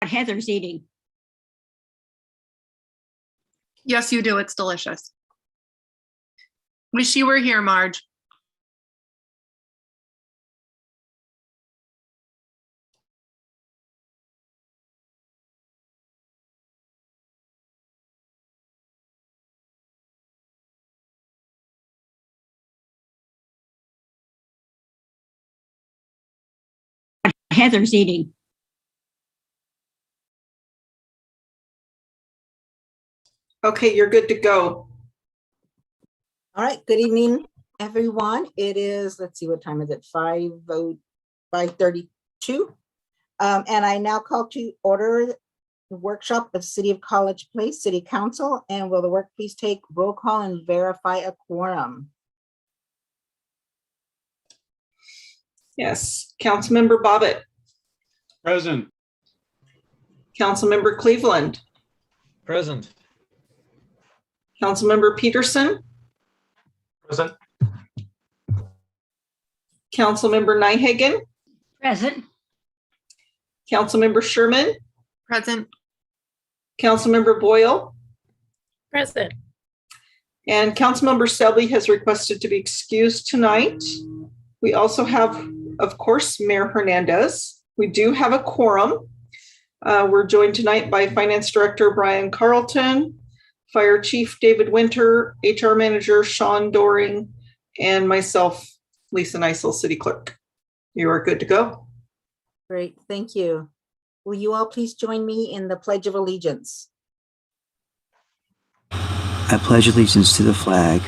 Heather's eating. Yes, you do. It's delicious. Wish you were here, Marge. Heather's eating. Okay, you're good to go. All right, good evening, everyone. It is, let's see, what time is it? 5:32. And I now call to order the workshop of City of College Place City Council. And will the work please take roll call and verify a quorum? Yes, Councilmember Bobbitt. Present. Councilmember Cleveland. Present. Councilmember Peterson. Present. Councilmember Nyhagen. Present. Councilmember Sherman. Present. Councilmember Boyle. Present. And Councilmember Selby has requested to be excused tonight. We also have, of course, Mayor Hernandez. We do have a quorum. We're joined tonight by Finance Director Brian Carlton, Fire Chief David Winter, HR Manager Sean Doring, and myself, Lisa Neisel, City Clerk. You are good to go. Great, thank you. Will you all please join me in the Pledge of Allegiance? I pledge allegiance to the flag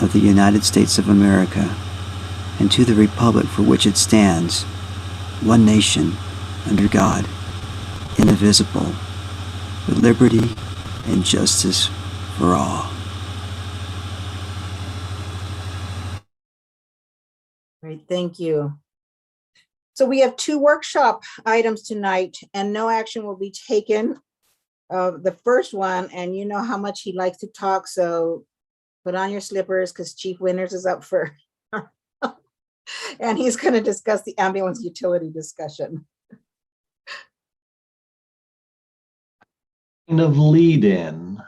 of the United States of America and to the republic for which it stands, one nation, under God, indivisible, with liberty and justice for all. Great, thank you. So we have two workshop items tonight and no action will be taken. The first one, and you know how much he likes to talk, so put on your slippers because Chief Winters is up for and he's going to discuss the ambulance utility discussion. Kind of lead in.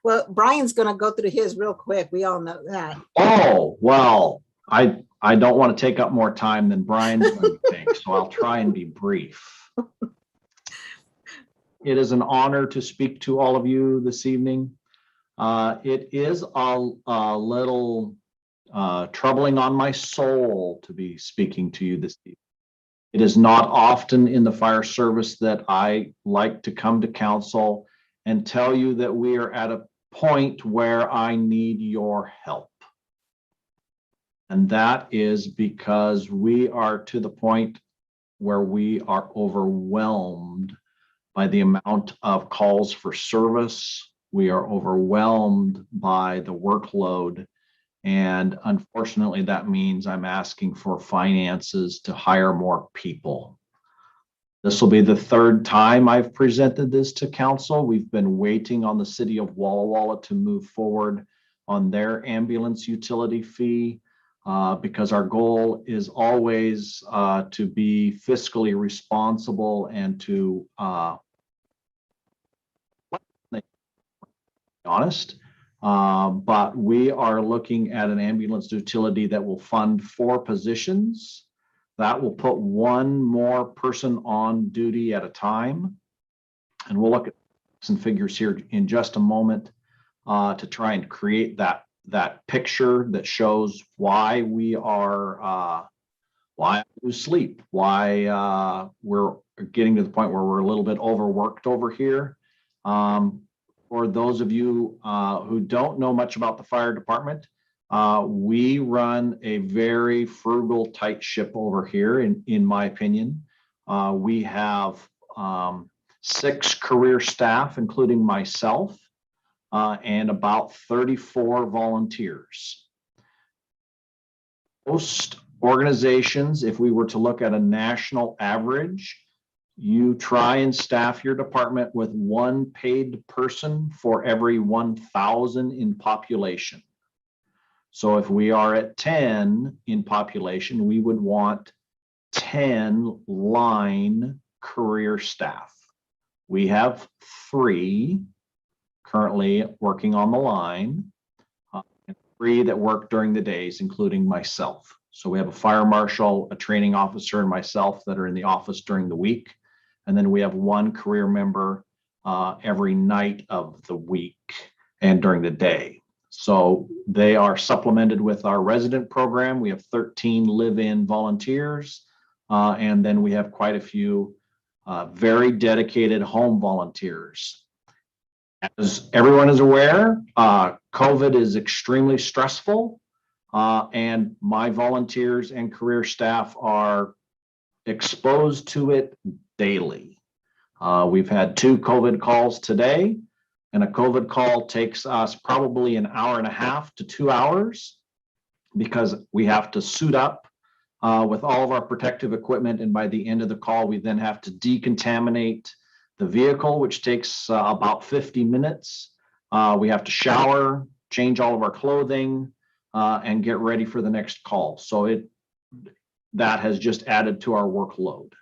Well, Brian's going to go through his real quick. We all know that. Oh, well, I don't want to take up more time than Brian's going to take, so I'll try and be brief. It is an honor to speak to all of you this evening. It is a little troubling on my soul to be speaking to you this evening. It is not often in the fire service that I like to come to council and tell you that we are at a point where I need your help. And that is because we are to the point where we are overwhelmed by the amount of calls for service. We are overwhelmed by the workload. And unfortunately, that means I'm asking for finances to hire more people. This will be the third time I've presented this to council. We've been waiting on the city of Walla Walla to move forward on their ambulance utility fee because our goal is always to be fiscally responsible and to be honest. But we are looking at an ambulance utility that will fund 4 positions. That will put 1 more person on duty at a time. And we'll look at some figures here in just a moment to try and create that picture that shows why we are, why we sleep, why we're getting to the point where we're a little bit overworked over here. For those of you who don't know much about the fire department, we run a very frugal, tight ship over here, in my opinion. We have 6 career staff, including myself, and about 34 volunteers. Most organizations, if we were to look at a national average, you try and staff your department with 1 paid person for every 1,000 in population. So if we are at 10 in population, we would want 10 line career staff. We have 3 currently working on the line, and 3 that work during the days, including myself. So we have a fire marshal, a training officer, and myself that are in the office during the week. And then we have 1 career member every night of the week and during the day. So they are supplemented with our resident program. We have 13 live-in volunteers, and then we have quite a few very dedicated home volunteers. As everyone is aware, COVID is extremely stressful, and my volunteers and career staff are exposed to it daily. We've had 2 COVID calls today, and a COVID call takes us probably an hour and a half to 2 hours because we have to suit up with all of our protective equipment. And by the end of the call, we then have to decontaminate the vehicle, which takes about 50 minutes. We have to shower, change all of our clothing, and get ready for the next call. So that has just added to our workload.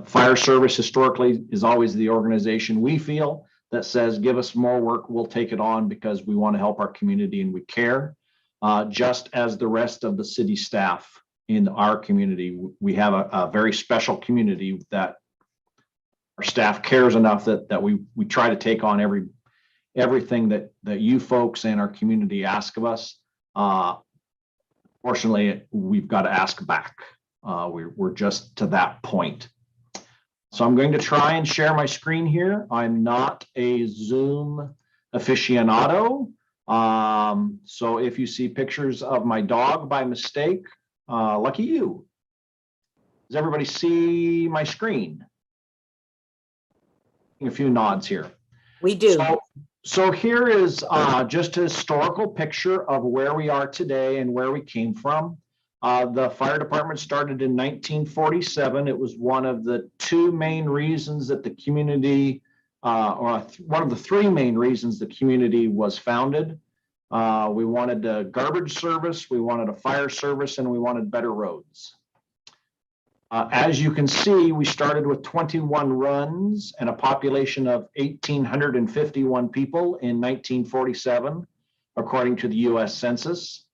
Fire service historically is always the organization we feel that says, give us more work, we'll take it on because we want to help our community and we care. Just as the rest of the city staff in our community, we have a very special community that our staff cares enough that we try to take on everything that you folks and our community ask of us. Fortunately, we've got to ask back. We're just to that point. So I'm going to try and share my screen here. I'm not a Zoom aficionado. So if you see pictures of my dog by mistake, lucky you. Does everybody see my screen? A few nods here. We do. So here is just a historical picture of where we are today and where we came from. The fire department started in 1947. It was one of the 2 main reasons that the community, or one of the 3 main reasons the community was founded. We wanted a garbage service, we wanted a fire service, and we wanted better roads. As you can see, we started with 21 runs and a population of 1,851 people in 1947, according to the US Census.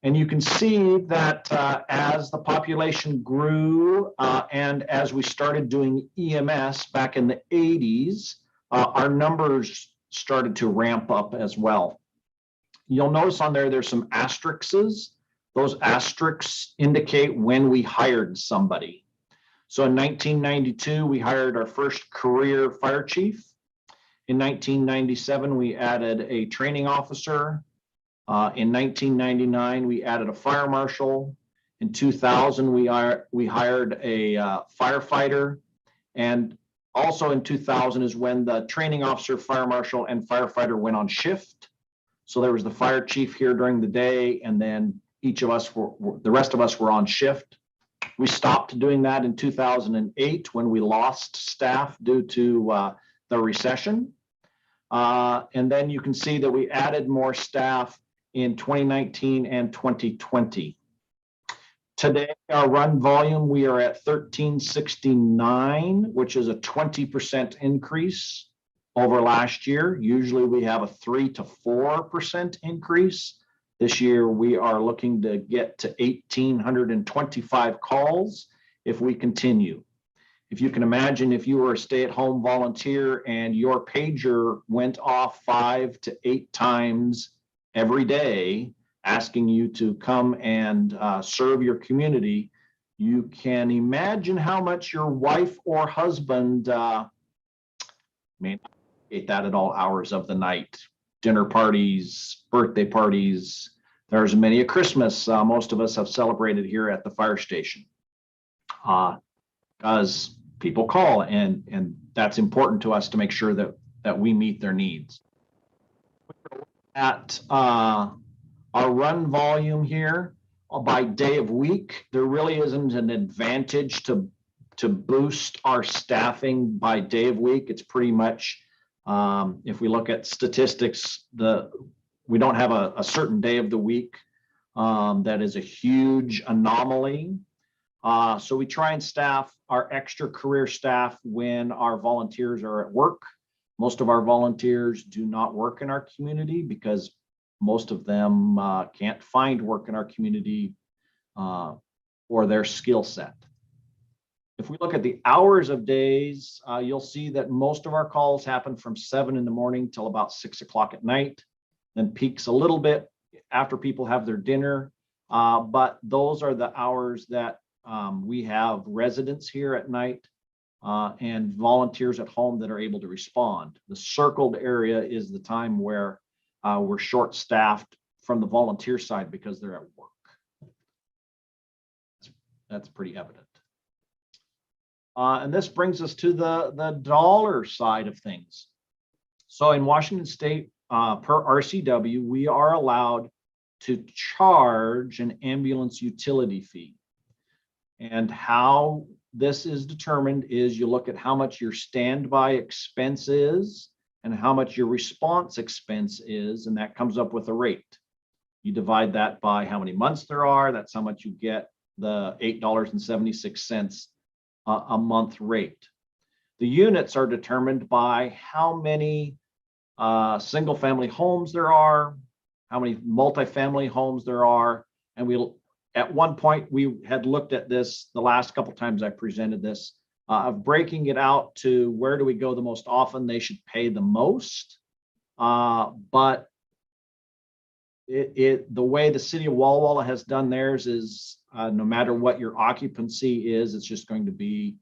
And you can see that as the population grew and as we started doing EMS back in the 80s, our numbers started to ramp up as well. You'll notice on there's some asterisks. Those asterisks indicate when we hired somebody. So in 1992, we hired our first career fire chief. In 1997, we added a training officer. In 1999, we added a fire marshal. In 2000, we hired a firefighter. And also in 2000 is when the training officer, fire marshal, and firefighter went on shift. So there was the fire chief here during the day, and then each of us the rest of us were on shift. We stopped doing that in 2008 when we lost staff due to the recession. And then you can see that we added more staff in 2019 and 2020. Today, our run volume, we are at 1369, which is a 20% increase over last year. Usually we have a 3 to 4% increase. This year, we are looking to get to 1,825 calls if we continue. If you can imagine, if you were a stay-at-home volunteer and your pager went off 5 to 8 times every day, asking you to come and serve your community, you can imagine how much your wife or husband may not get that at all hours of the night. Dinner parties, birthday parties. There's many a Christmas most of us have celebrated here at the fire station because people call, and that's important to us to make sure that we meet their needs. At our run volume here by day of week, there really isn't an advantage to boost our staffing by day of week. It's pretty much, if we look at statistics, we don't have a certain day of the week that is a huge anomaly. So we try and staff our extra career staff when our volunteers are at work. Most of our volunteers do not work in our community because most of them can't find work in our community or their skill set. If we look at the hours of days, you'll see that most of our calls happen from 7 in the morning till about 6 o'clock at night, then peaks a little bit after people have their dinner. But those are the hours that we have residents here at night and volunteers at home that are able to respond. The circled area is the time where we're short-staffed from the volunteer side because they're at work. That's pretty evident. And this brings us to the dollar side of things. So in Washington State, per RCW, we are allowed to charge an ambulance utility fee. And how this is determined is you look at how much your standby expense is and how much your response expense is, and that comes up with a rate. You divide that by how many months there are, that's how much you get the $8.76 a month rate. The units are determined by how many single family homes there are, how many multifamily homes there are. And at one point we had looked at this the last couple times I presented this, of breaking it out to where do we go the most often, they should pay the most. But the way the city of Walla Walla has done theirs is no matter what your occupancy is, it's just going to be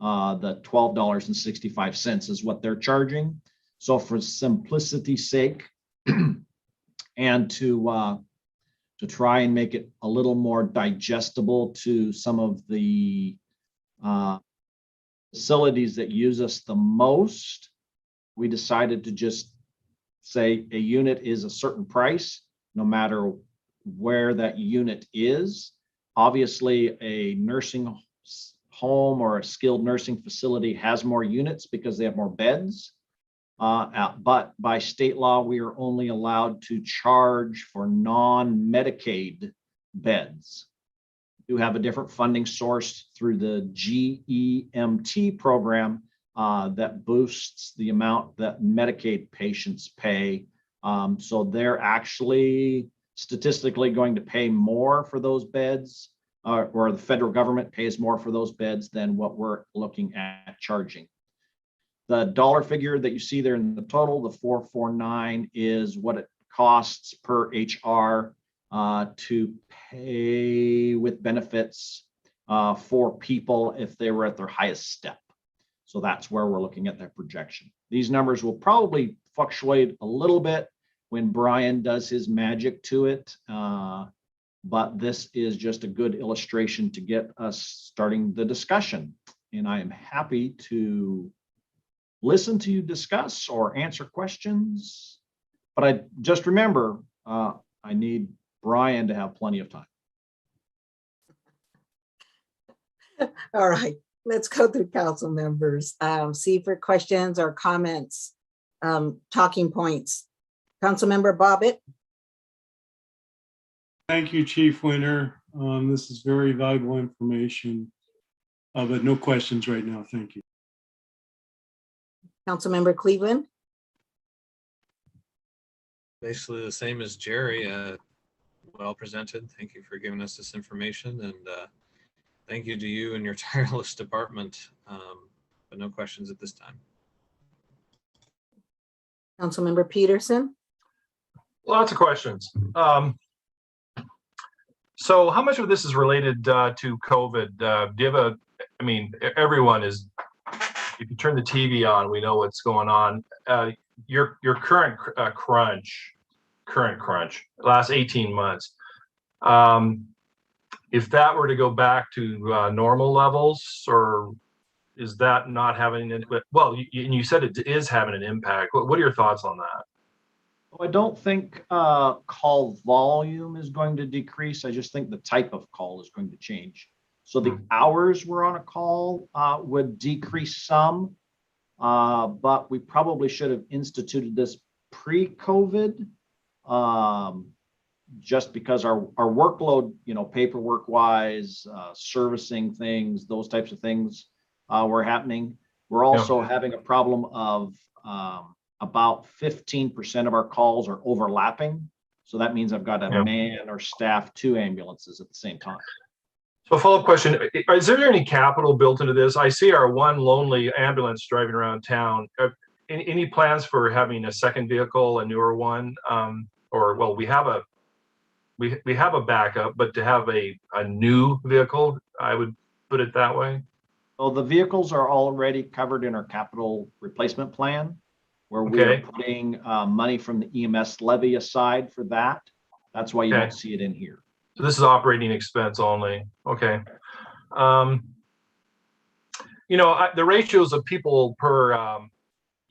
the $12.65 is what they're charging. So for simplicity's sake, and to try and make it a little more digestible to some of the facilities that use us the most, we decided to just say a unit is a certain price, no matter where that unit is. Obviously, a nursing home or a skilled nursing facility has more units because they have more beds. But by state law, we are only allowed to charge for non-Medicaid beds. We do have a different funding source through the GEMT program that boosts the amount that Medicaid patients pay. So they're actually statistically going to pay more for those beds, or the federal government pays more for those beds than what we're looking at charging. The dollar figure that you see there in the total, the 449, is what it costs per HR to pay with benefits for people if they were at their highest step. So that's where we're looking at that projection. These numbers will probably fluctuate a little bit when Brian does his magic to it. But this is just a good illustration to get us starting the discussion. And I am happy to listen to you discuss or answer questions. But I just remember, I need Brian to have plenty of time. All right, let's go through council members. See for questions or comments, talking points. Councilmember Bobbitt. Thank you, Chief Winter. This is very valuable information, but no questions right now. Thank you. Councilmember Cleveland. Basically the same as Jerry. Well presented. Thank you for giving us this information, and thank you to you and your tireless department. But no questions at this time. Councilmember Peterson. Lots of questions. So how much of this is related to COVID? Do you have I mean, everyone is, if you turn the TV on, we know what's going on. Your current crunch, last 18 months, if that were to go back to normal levels, or is that not having an, well, you said it is having an impact. What are your thoughts on that? I don't think call volume is going to decrease. I just think the type of call is going to change. So the hours we're on a call would decrease some, but we probably should have instituted this pre-COVID. just because our workload, paperwork wise, servicing things, those types of things were happening. We're also having a problem of about 15% of our calls are overlapping. So that means I've got to man or staff 2 ambulances at the same time. So follow-up question, is there any capital built into this? I see our one lonely ambulance driving around town. Any plans for having a second vehicle, a newer one? Or, well, we have a backup, but to have a new vehicle, I would put it that way. So the vehicles are already covered in our capital replacement plan, where we are putting money from the EMS levy aside for that. That's why you don't see it in here. So this is operating expense only. Okay. The ratios of people per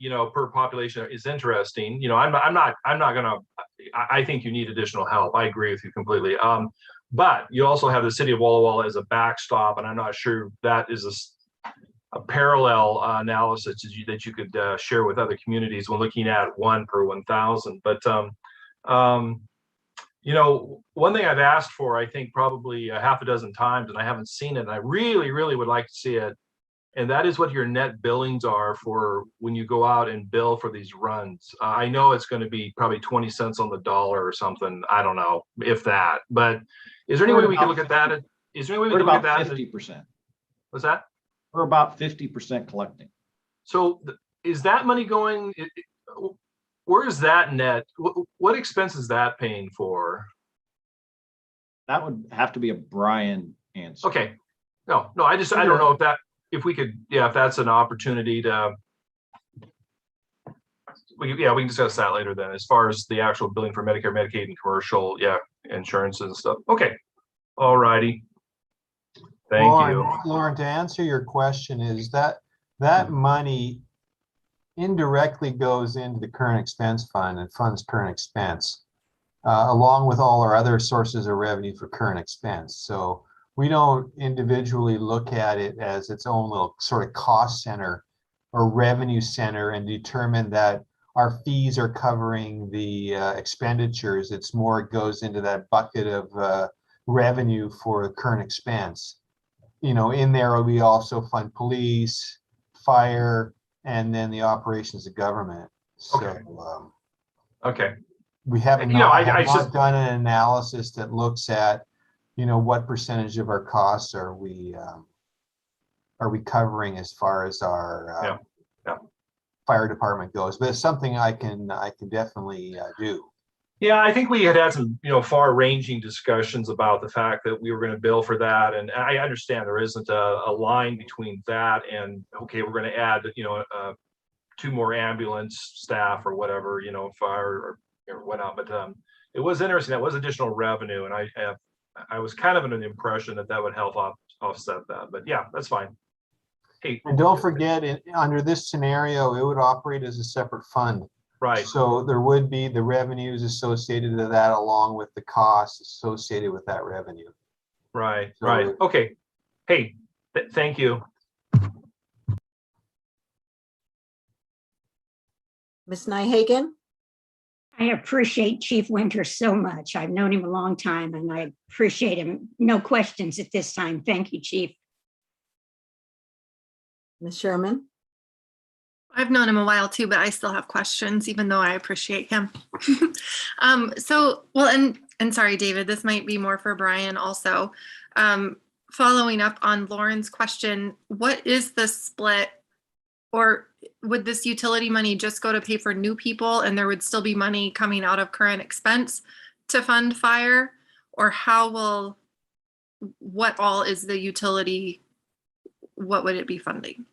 per population is interesting. I'm not gonna. I think you need additional help. I agree with you completely. But you also have the city of Walla Walla as a backstop, and I'm not sure that is a parallel analysis that you could share with other communities when looking at 1 per 1,000. But one thing I've asked for, I think probably a half a dozen times, and I haven't seen it, and I really, really would like to see it, and that is what your net billings are for when you go out and bill for these runs. I know it's going to be probably 20 cents on the dollar or something. I don't know if that, but is there any way we can look at that? Is there any way we can look at that? 50%. What's that? We're about 50% collecting. So is that money going? Where is that net? What expense is that paying for? That would have to be a Brian answer. Okay. No, I don't know if we could, if that's an opportunity to, we can discuss that later then, as far as the actual billing for Medicare, Medicaid, and commercial, insurances and stuff. Okay. All righty. Thank you. Lauren, to answer your question, is that money indirectly goes into the current expense fund and funds current expense, along with all our other sources of revenue for current expense. So we don't individually look at it as its own little sort of cost center or revenue center and determine that our fees are covering the expenditures. It's more, it goes into that bucket of revenue for current expense. In there we also fund police, fire, and then the operations of government. So okay. We haven't not done an analysis that looks at what percentage of our costs are we covering as far as our fire department goes, but it's something I can definitely do. Yeah, I think we had some far-ranging discussions about the fact that we were going to bill for that, and I understand there isn't a line between that and we're going to add 2 more ambulance staff or whatever, fire or whatnot. But it was interesting. That was additional revenue, and I was kind of under the impression that would help offset that. But yeah, that's fine. Hey, and don't forget, under this scenario, it would operate as a separate fund. Right. So there would be the revenues associated to that along with the costs associated with that revenue. Right. So right. Okay. Hey, thank you. Ms. Nyhagen? I appreciate Chief Winter so much. I've known him a long time and I appreciate him. No questions at this time. Thank you, Chief. Ms. Sherman? I've known him a while too, but I still have questions, even though I appreciate him. And sorry, David, this might be more for Brian also. Following up on Lauren's question, what is the split, or would this utility money just go to pay for new people and there would still be money coming out of current expense to fund fire? Or what all is the utility, what would it be funding?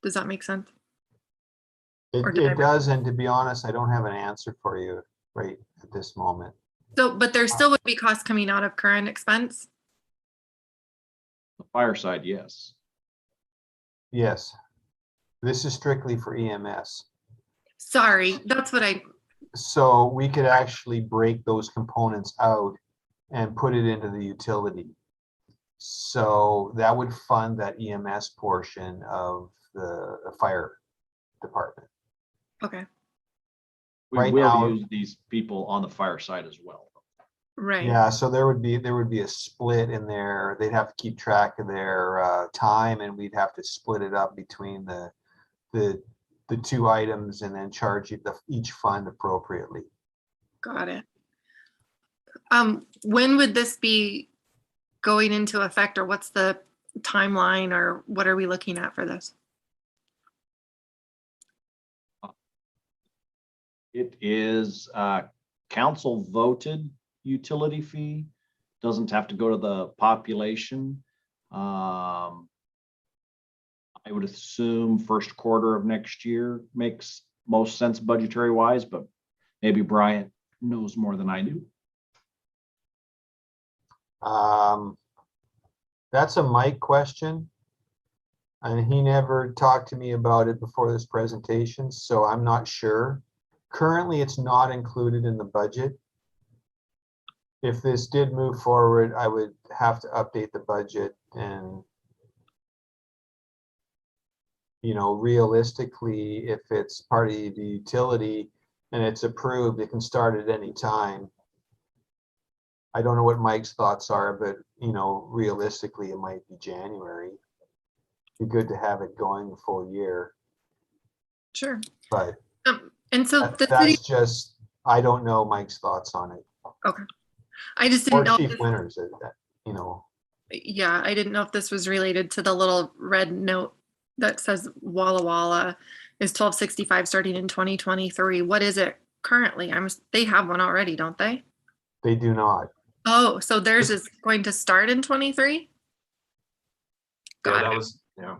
Does that make sense? It does, and to be honest, I don't have an answer for you right at this moment. So, but there still would be costs coming out of current expense? The fire side, yes. Yes. This is strictly for EMS. Sorry, that's what I... So we could actually break those components out and put it into the utility. So that would fund that EMS portion of the fire department. Okay. We Right will now- use these people on the fire side as well. Right. Yeah, so there would be a split in there. They'd have to keep track of their time, and we'd have to split it up between the two items and then charge each fund appropriately. Got it. When would this be going into effect, or what's the timeline, or what are we looking at for this? It is council voted utility fee, doesn't have to go to the population. I would assume first quarter of next year makes most sense budgetary wise, but maybe Bryant knows more than I do. That's a Mike question. And he never talked to me about it before this presentation, so I'm not sure. Currently, it's not included in the budget. If this did move forward, I would have to update the budget and, you know, realistically, if it's part of the utility and it's approved, it can start at any time. I don't know what Mike's thoughts are, but, you know, realistically, it might be January. Be good to have it going a full year, Sure. but And so the city, that's just, I don't know Mike's thoughts on it. I just Or didn't know. Chief If, Winters, you know. yeah, I didn't know if this was related to the little red note that says Walla Walla is 1265 starting in 2023. What is it currently? They have one already, don't they? They do not. Oh, so theirs is going to start in 23? Yeah, Got that it. was, yeah.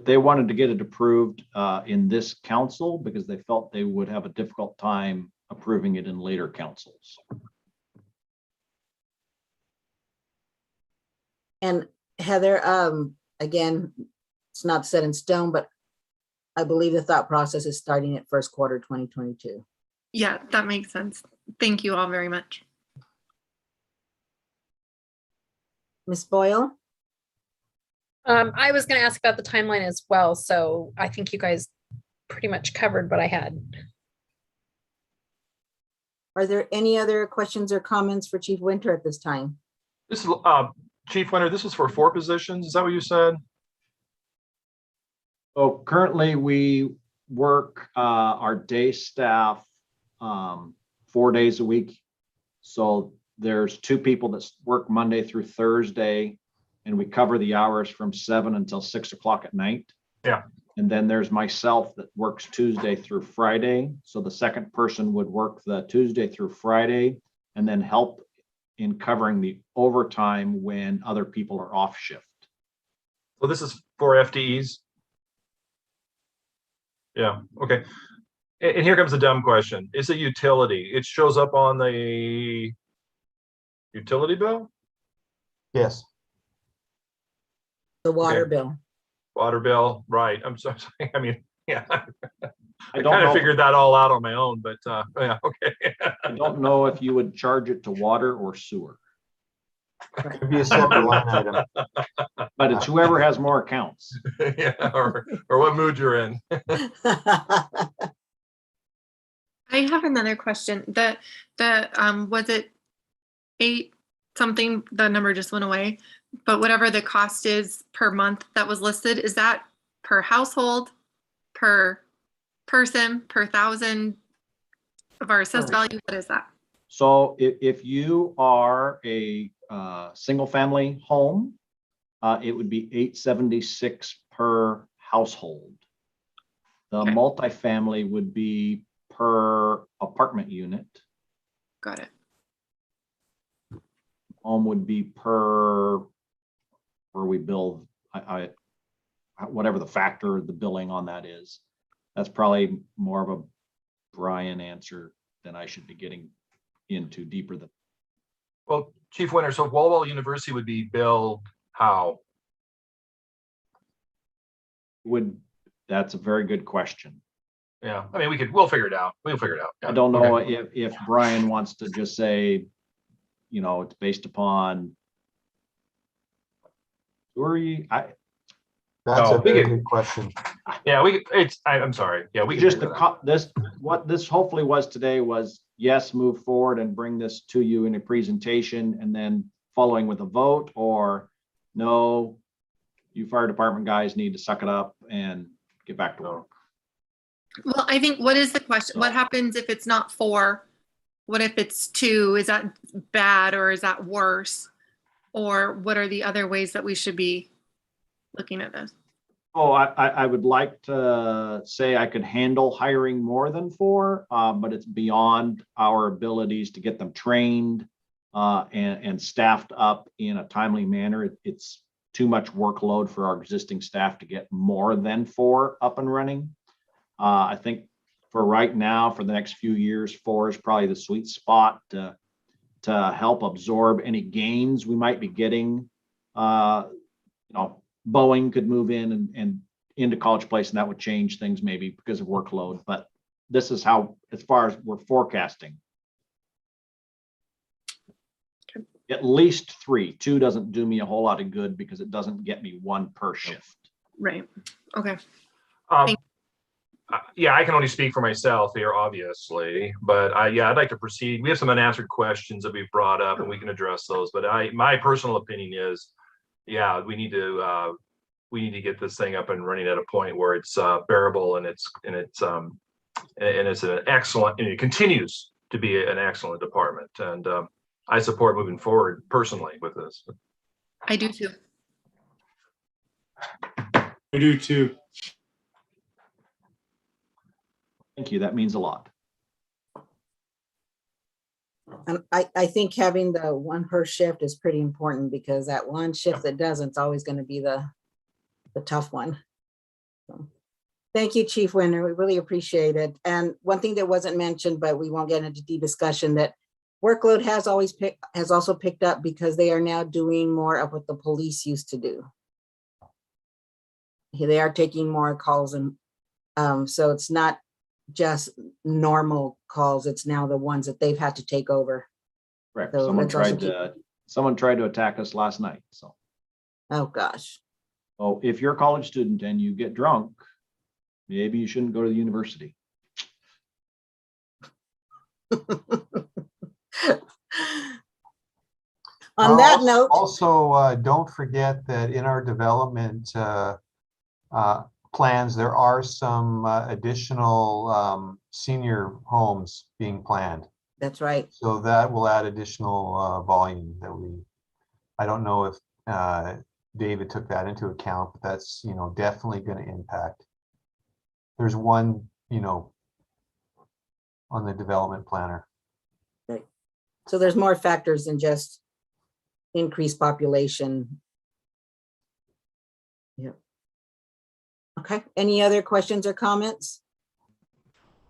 They wanted to get it approved in this council because they felt they would have a difficult time approving it in later councils. And Heather, again, it's not set in stone, but I believe the thought process is starting at first quarter 2022. Yeah, that makes sense. Thank you all very much. Ms. Boyle? I was going to ask about the timeline as well, so I think you guys pretty much covered what I had. Are there any other questions or comments for Chief Winter at this time? This is, Chief Winter, this is for 4 positions. Is that what you said? So currently we work our day staff 4 days a week. So there's 2 people that work Monday through Thursday, and we cover the hours from 7 until 6 o'clock at night. Yeah. And then there's myself that works Tuesday through Friday. So the second person would work the Tuesday through Friday and then help in covering the overtime when other people are off shift. So this is for FTEs? Yeah, okay. And here comes the dumb question. Is it utility? It shows up on the utility bill? Yes. The water Okay. bill. Water bill, right. I'm sorry. I mean, yeah. I I don't kind of know, figured that all out on my own, but yeah, okay. I don't know if you would charge it to water or sewer, Could be a separate line item. but it's whoever has more accounts. Yeah, or what mood you're in. I have another question. Was it 8 something? The number just went away. But whatever the cost is per month that was listed, is that per household, per person, per 1,000 of our assessed value? What is that? So if you are a single family home, it would be $876 per household. The Okay. multifamily would be per apartment unit. Got it. Home would be per where we bill, whatever the factor of the billing on that is. That's probably more of a Brian answer than I should be getting into deeper than. Well, Chief Winter, so Walla Walla University would be billed how? That's a very good question. Yeah, I mean, we'll figure it out. We'll figure it out. I don't know Okay. if Brian wants to just say, you know, it's based upon. Who are you? That's No, a we very get- good question. Yeah, I'm sorry. Yeah, we can Just figure the, that out. what this hopefully was today was, yes, move forward and bring this to you in a presentation and then following with a vote, or no, you fire department guys need to suck it up and get back to work. Well, I think, what is the question? What happens if it's not 4? What if it's 2? Is that bad or is that worse? Or what are the other ways that we should be looking at this? Oh, I would like to say I could handle hiring more than 4, but it's beyond our abilities to get them trained and staffed up in a timely manner. It's too much workload for our existing staff to get more than 4 up and running. I think for right now, for the next few years, 4 is probably the sweet spot to help absorb any gains we might be getting. Boeing could move in and into College Place, and that would change things maybe because of workload. But this is how, as far as we're forecasting, at least 3. 2 doesn't do me a whole lot of good because it doesn't get me 1 per shift. Right. Okay. Yeah, I can only speak for myself here, obviously, but I'd like to proceed. We have some unanswered questions that we've brought up, and we can address those. But my personal opinion is, yeah, we need to get this thing up and running at a point where it's bearable and it's an excellent, and it continues to be an excellent department. And I support moving forward personally with this. I do too. I do too. Thank you. That means a lot. And I think having the 1 per shift is pretty important, because that 1 shift that doesn't, it's always going to be the tough one. So, thank you, Chief Winter. We really appreciate it. And one thing that wasn't mentioned, but we won't get into deep discussion, that workload has also picked up because they are now doing more of what the police used to do. They are taking more calls, and so it's not just normal calls. It's now the ones that they've had to take over. Correct. So Someone let's also tried to attack us last night. So, oh gosh. oh, if you're a college student and you get drunk, maybe you shouldn't go to the university. On that note, Also, don't forget that in our development plans, there are some additional senior homes being planned. that's right. So that will add additional volume that I don't know if David took that into account, but that's, definitely going to impact. There's one, on the development planner. Right. So there's more factors than just increased population. Yep. Okay. Any other questions or comments?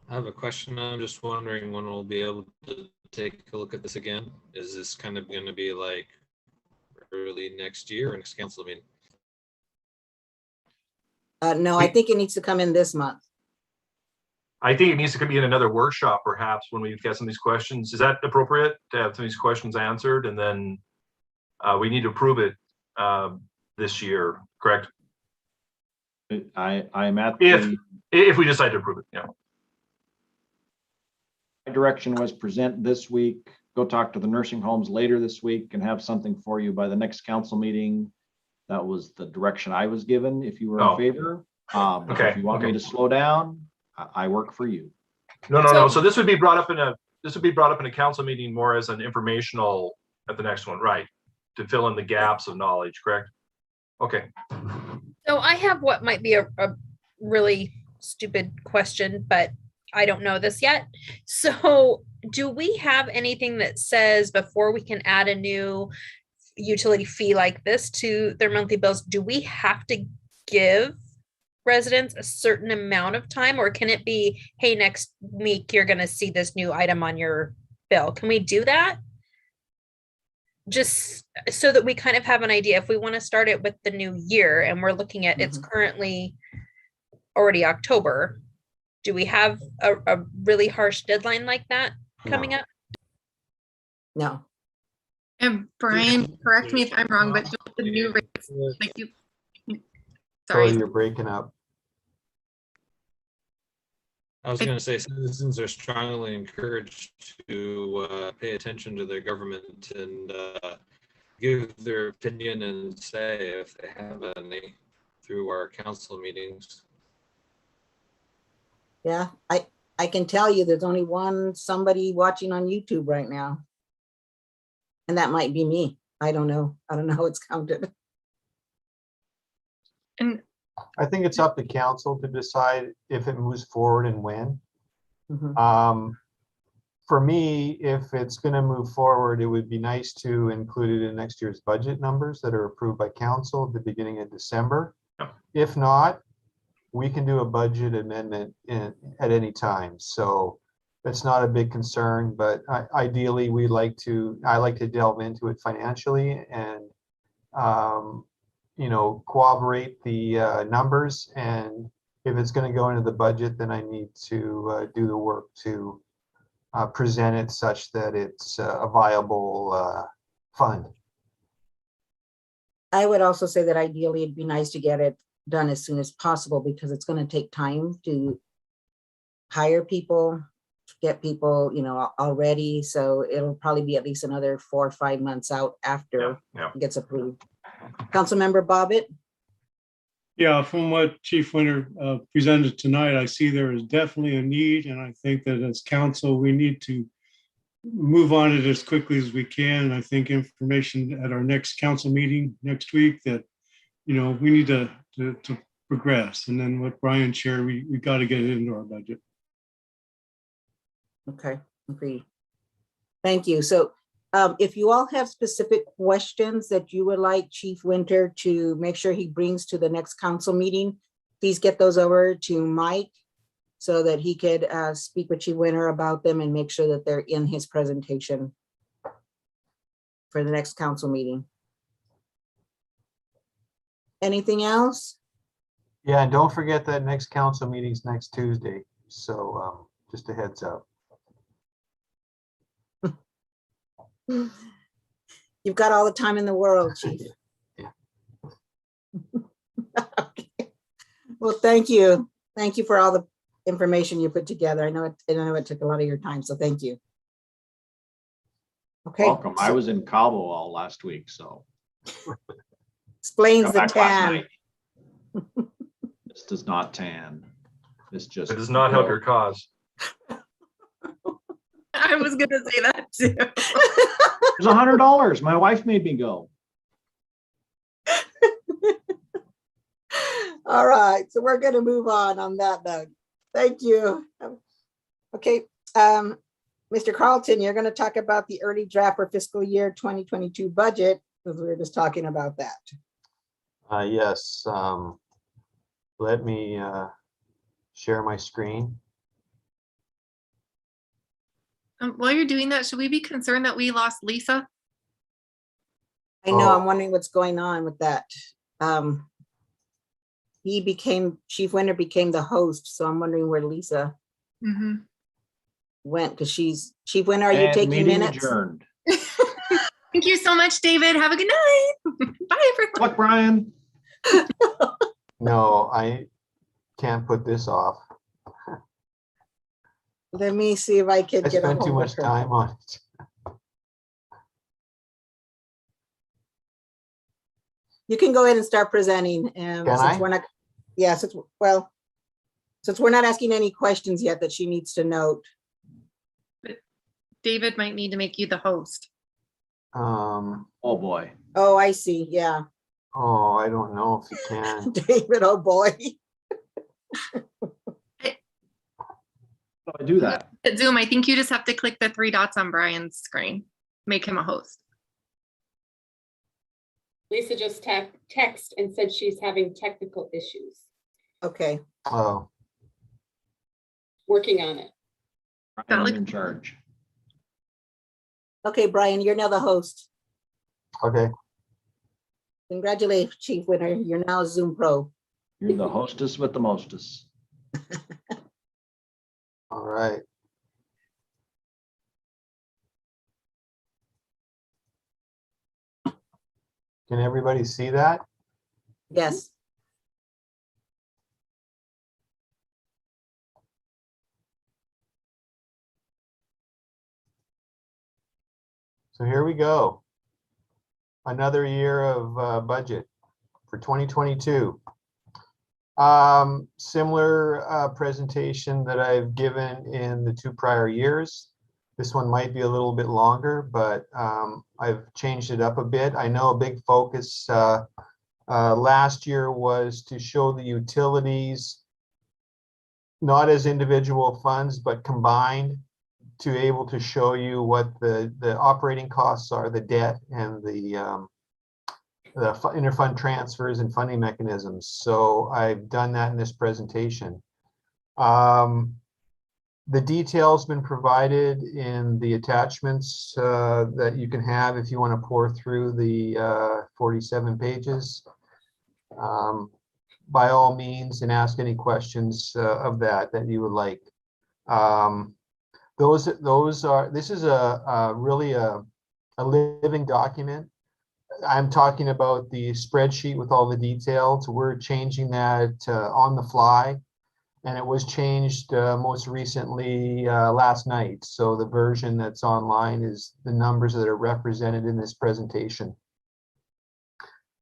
I have a question. I'm just wondering when we'll be able to take a look at this again. Is this kind of going to be like early next year or next council meeting? No, I think it needs to come in this month. I think it needs to be in another workshop, perhaps, when we get some of these questions. Is that appropriate to have some of these questions answered? And then we need to approve it this year, correct? I'm at If we decide to approve it, yeah. My direction was present this week, go talk to the nursing homes later this week and have something for you by the next council meeting. That was the direction I was given, if you were in favor. Okay. If you want me to slow down, I work for you. No. So this would be brought up in a council meeting more as an informational at the next one, right? To fill in the gaps of knowledge, correct? Okay. So I have what might be a really stupid question, but I don't know this yet. So do we have anything that says before we can add a new utility fee like this to their monthly bills, do we have to give residents a certain amount of time, or can it be, hey, next week you're going to see this new item on your bill? Can we do that? Just so that we kind of have an idea if we want to start it with the new year and we're looking at it's currently already October. Do we have a really harsh deadline like that coming up? No. And Brian, correct me if I'm wrong, but don't the new rates, like Sorry. Sorry, you're breaking up. I was going to say citizens are strongly encouraged to pay attention to their government and give their opinion and say if they have any through our council meetings. Yeah, I can tell you there's only somebody watching on YouTube right now. And that might be me. I don't know. I don't know how it's counted. And I think it's up to council to decide if it moves forward and when. Mhm. For me, if it's going to move forward, it would be nice to include it in next year's budget numbers that are approved by council at the beginning of December. Yep. If not, we can do a budget amendment at any time. So it's not a big concern, but ideally I like to delve into it financially and, corroborate the numbers. And if it's going to go into the budget, then I need to do the work to present it such that it's a viable fund. I would also say that ideally it'd be nice to get it done as soon as possible because it's going to take time to hire people, get people, already. So it'll probably be at least another 4 or 5 months out after Yeah. it gets approved. Councilmember Bobbitt? Yeah, from what Chief Winter presented tonight, I see there is definitely a need, and I think that as council, we need to move on it as quickly as we can. And I think information at our next council meeting next week that, we need to progress. And then what Brian shared, we got to get it into our budget. Okay, agreed. Thank you. So if you all have specific questions that you would like Chief Winter to make sure he brings to the next council meeting, please get those over to Mike so that he could speak with Chief Winter about them and make sure that they're in his presentation for the next council meeting. Anything else? Yeah, and don't forget that next council meeting's next Tuesday. So just a heads up. You've got all the time in the world, Chief. Yeah. Okay. Well, thank you. Thank you for all the information you put together. I know it took a lot of your time, so thank you. Okay. Welcome. I was in Cabo all last week, so. Explains Got the back last tan. night. This does not tan. This just. It does not help your cause. I was going to say that too. It was $100. My wife made me go. All right, so we're going to move on that note. Thank you. Okay, Mr. Carlton, you're going to talk about the early draft for fiscal year 2022 budget, because we were just talking about that. Yes. Let me share my screen. While you're doing that, should we be concerned that we lost Lisa? I know, Oh. I'm wondering what's going on with that. Chief Winter became the host, so I'm wondering where Lisa went, because Chief Winter, are you And taking meeting minutes? adjourned. Thank you so much, David. Have a good night. Bye, everyone. Look, Brian. No, I can't put this off. Let me see if I can I get a spent too hold much of her. time on it. You can go ahead and start presenting. Can Since I? we're not, yeah, since we're not asking any questions yet that she needs to note. David might need to make you the host. Oh boy. Oh, I see. Yeah. Oh, I don't know if you can. David, oh boy. How do I do that? At Zoom, I think you just have to click the 3 dots on Brian's screen. Make him a host. Lisa just text and said she's having technical issues. Okay. Oh, Working on it. I'm in charge. Okay, Brian, you're now the host. okay. Congratulations, Chief Winter. You're now a Zoom Pro. You're the hostess with the mostest. All right. Can everybody see that? Yes. So here we go. Another year of budget for 2022. Similar presentation that I've given in the 2 prior years. This one might be a little bit longer, but I've changed it up a bit. I know a big focus last year was to show the utilities not as individual funds, but combined, to able to show you what the operating costs are, the debt, and the interfund transfers and funding mechanisms. So I've done that in this presentation. The details been provided in the attachments that you can have if you want to pour through the 47 pages. By all means, and ask any questions of that you would like. This is really a living document. I'm talking about the spreadsheet with all the details. We're changing that on the fly, and it was changed most recently last night. So the version that's online is the numbers that are represented in this presentation.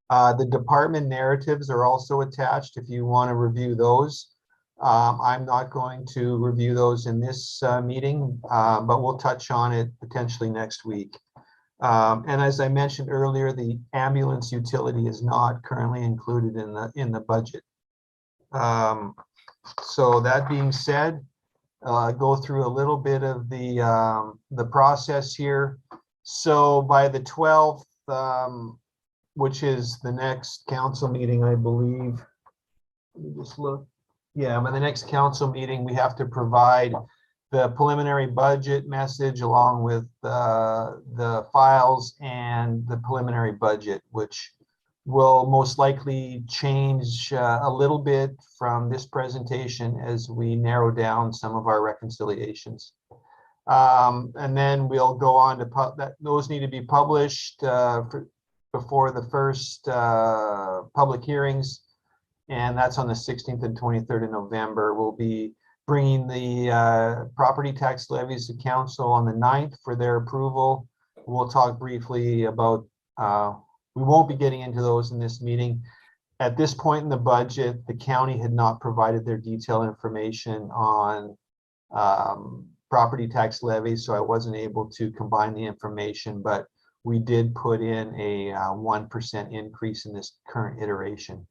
The department narratives are also attached if you want to review those. I'm not going to review those in this meeting, but we'll touch on it potentially next week. And as I mentioned earlier, the ambulance utility is not currently included in the budget. So that being said, go through a little bit of the process here. So by the 12th, which is the next council meeting, I believe. Let me just look. Yeah, by the next council meeting, we have to provide the preliminary budget message along with the files and the preliminary budget, which will most likely change a little bit from this presentation as we narrow down some of our reconciliations. And then we'll go on to those need to be published before the first public hearings, and that's on the 16th and 23rd of November. We'll be bringing the property tax levies to council on the 9th for their approval. We'll talk briefly about, we won't be getting into those in this meeting. At this point in the budget, the county had not provided their detailed information on property tax levies, so I wasn't able to combine the information, but we did put in a 1% increase in this current iteration.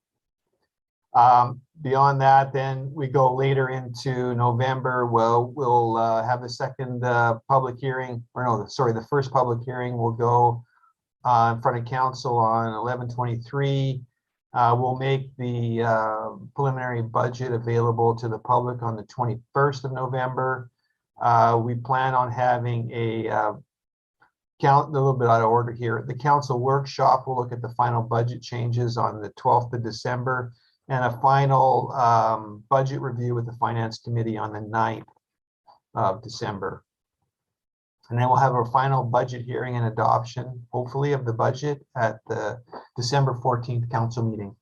Beyond that, then we go later into November. Well, we'll have the second public hearing, or no, sorry, the first public hearing will go in front of council on 11/23. We'll make the preliminary budget available to the public on the 21st of November. We plan on having a a little bit out of order here. The council workshop will look at the final budget changes on the 12th of December, and a final budget review with the finance committee on the 9th of December. And then we'll have our final budget hearing and adoption, hopefully, of the budget at the December 14th council meeting.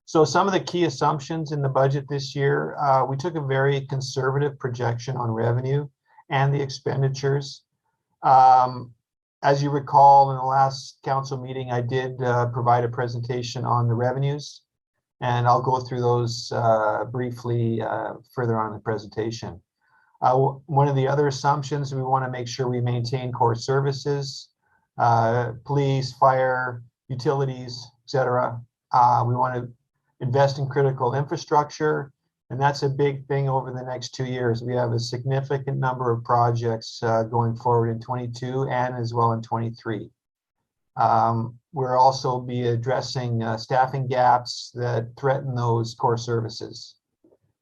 So some of the key assumptions in the budget this year, we took a very conservative projection on revenue and the expenditures. As you recall, in the last council meeting, I did provide a presentation on the revenues, and I'll go through those briefly further on in the presentation. One of the other assumptions, we want to make sure we maintain core services, police, fire, utilities, etc. We want to invest in critical infrastructure, and that's a big thing over the next 2 years. We have a significant number of projects going forward in 22 and as well in 23. We'll also be addressing staffing gaps that threaten those core services.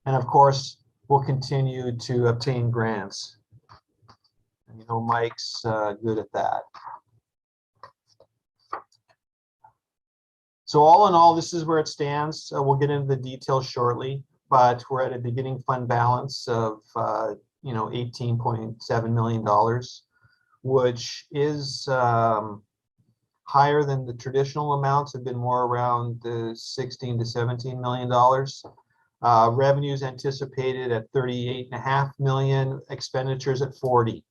And of course, we'll continue to obtain grants. And you know, Mike's good at that. So all in all, this is where it stands. We'll get into the details shortly, but we're at a beginning fund balance of $18.7 million, which is higher than the traditional amounts. Have been more around the $16 to $17 million. Revenues anticipated at 38.5 million, expenditures at 40.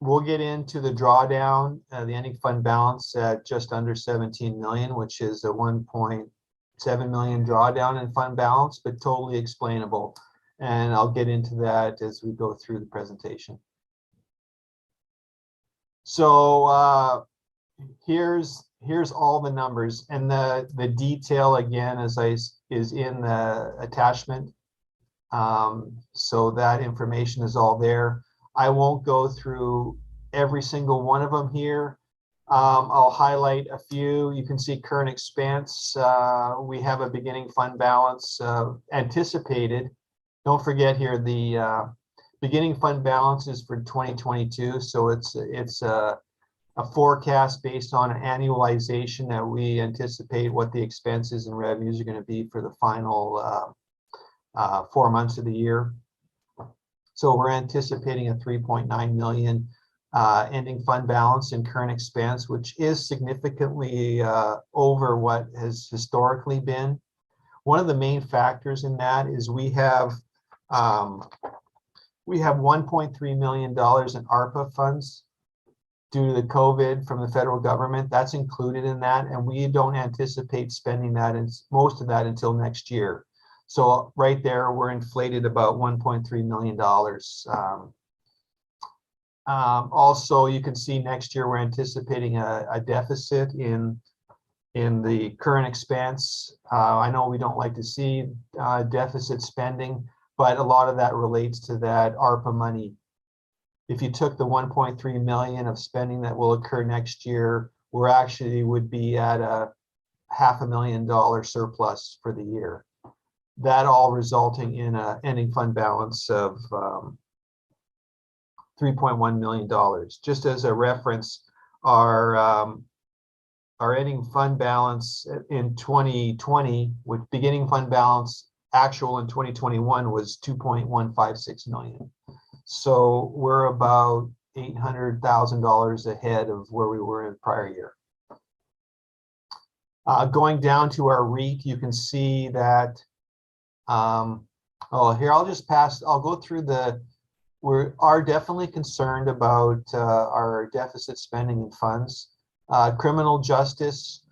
We'll get into the drawdown, the ending fund balance at just under 17 million, which is a 1.7 million drawdown in fund balance, but totally explainable. And I'll get into that as we go through the presentation. So here's all the numbers, and the detail again is in the attachment. So that information is all there. I won't go through every single one of them here. I'll highlight a few. You can see current expense. We have a beginning fund balance anticipated. Don't forget here, the beginning fund balance is for 2022. So it's a forecast based on an annualization that we anticipate what the expenses and revenues are going to be for the final 4 months of the year. So we're anticipating a 3.9 million ending fund balance in current expense, which is significantly over what has historically been. One of the main factors in that is we have $1.3 million in ARPA funds due to the COVID from the federal government. That's included in that, and we don't anticipate spending that and most of that until next year. So right there, we're inflated about $1.3 million. Also, you can see next year we're anticipating a deficit in the current expense. I know we don't like to see deficit spending, but a lot of that relates to that ARPA money. If you took the 1.3 million of spending that will occur next year, we're actually would be at a $500,000 surplus for the year. That all resulting in an ending fund balance of $3.1 million. Just as a reference, our ending fund balance in 2020, with beginning fund balance actual in 2021 was 2.156 million. So we're about $800,000 ahead of where we were in the prior year. Going down to our REIT, you can see that here I'll go through we are definitely concerned about our deficit spending in funds. Criminal justice,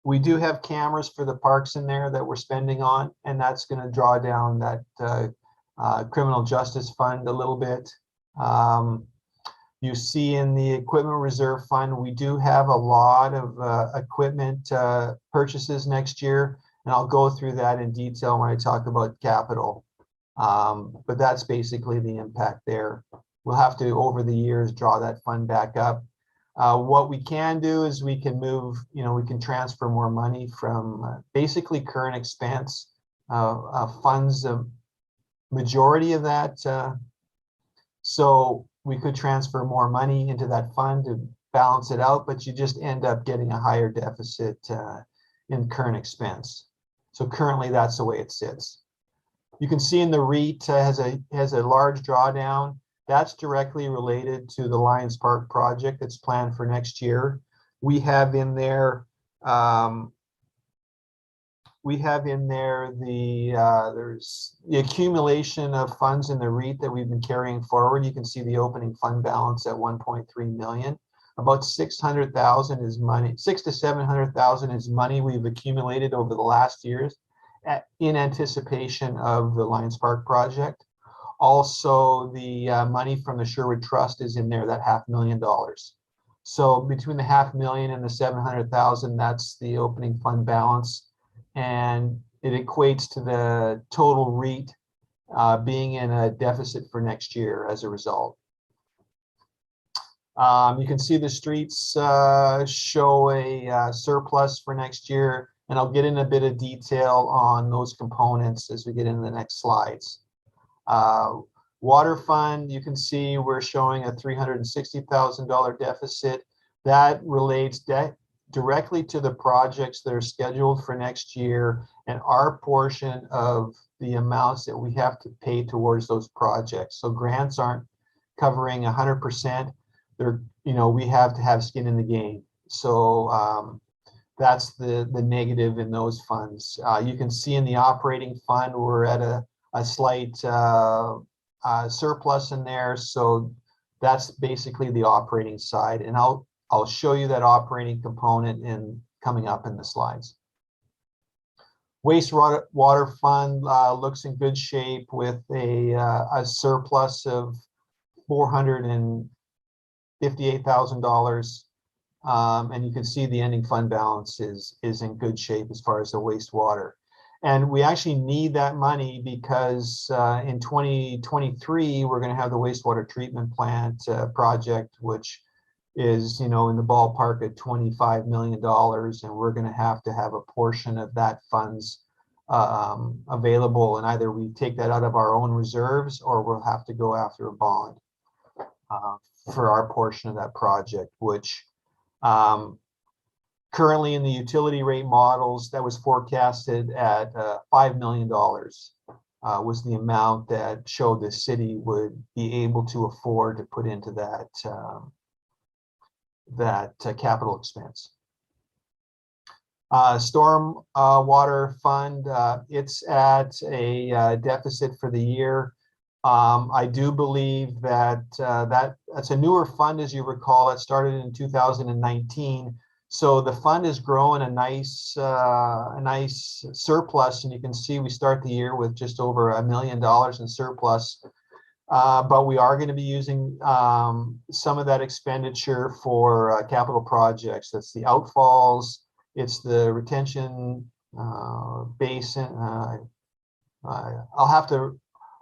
we do have cameras for the parks in there that we're spending on, and that's going to draw down that criminal justice fund a little bit. You see in the equipment reserve fund, we do have a lot of equipment purchases next year, and I'll go through that in detail when I talk about capital. But that's basically the impact there. We'll have to, over the years, draw that fund back up. What we can do is we can move, we can transfer more money from basically current expense funds, majority of that. So we could transfer more money into that fund to balance it out, but you just end up getting a higher deficit in current expense. So currently that's the way it sits. You can see in the REIT has a large drawdown. That's directly related to the Lions Park project that's planned for next year. We have in there there's the accumulation of funds in the REIT that we've been carrying forward. You can see the opening fund balance at 1.3 million. About 600,000 is money, 600,000 to 700,000 is money we've accumulated over the last years in anticipation of the Lions Park project. Also, the money from the Sherwood Trust is in there, that $500,000. So between the $500,000 and the 700,000, that's the opening fund balance. And it equates to the total REIT being in a deficit for next year as a result. You can see the streets show a surplus for next year, and I'll get in a bit of detail on those components as we get into the next slides. Water fund, you can see we're showing a $360,000 deficit. That relates directly to the projects that are scheduled for next year and our portion of the amounts that we have to pay towards those projects. So grants aren't covering 100%. They're, we have to have skin in the game. So that's the negative in those funds. You can see in the operating fund, we're at a slight surplus in there. So that's basically the operating side. And I'll show you that operating component coming up in the slides. Wastewater fund looks in good shape with a surplus of $458,000. And you can see the ending fund balance is in good shape as far as the wastewater. And we actually need that money because in 2023, we're going to have the wastewater treatment plant project, which is, in the ballpark at $25 million. And we're going to have a portion of that funds available. And either we take that out of our own reserves or we'll have to go after a bond for our portion of that project, which currently in the utility rate models that was forecasted at $5 million was the amount that showed the city would be able to afford to put into that capital expense. Storm water fund, it's at a deficit for the year. I do believe that that's a newer fund, as you recall. It started in 2019, so the fund is growing a nice surplus, and you can see we start the year with just over $1 million in surplus. But we are going to be using some of that expenditure for capital projects. That's the outfalls, it's the retention basin.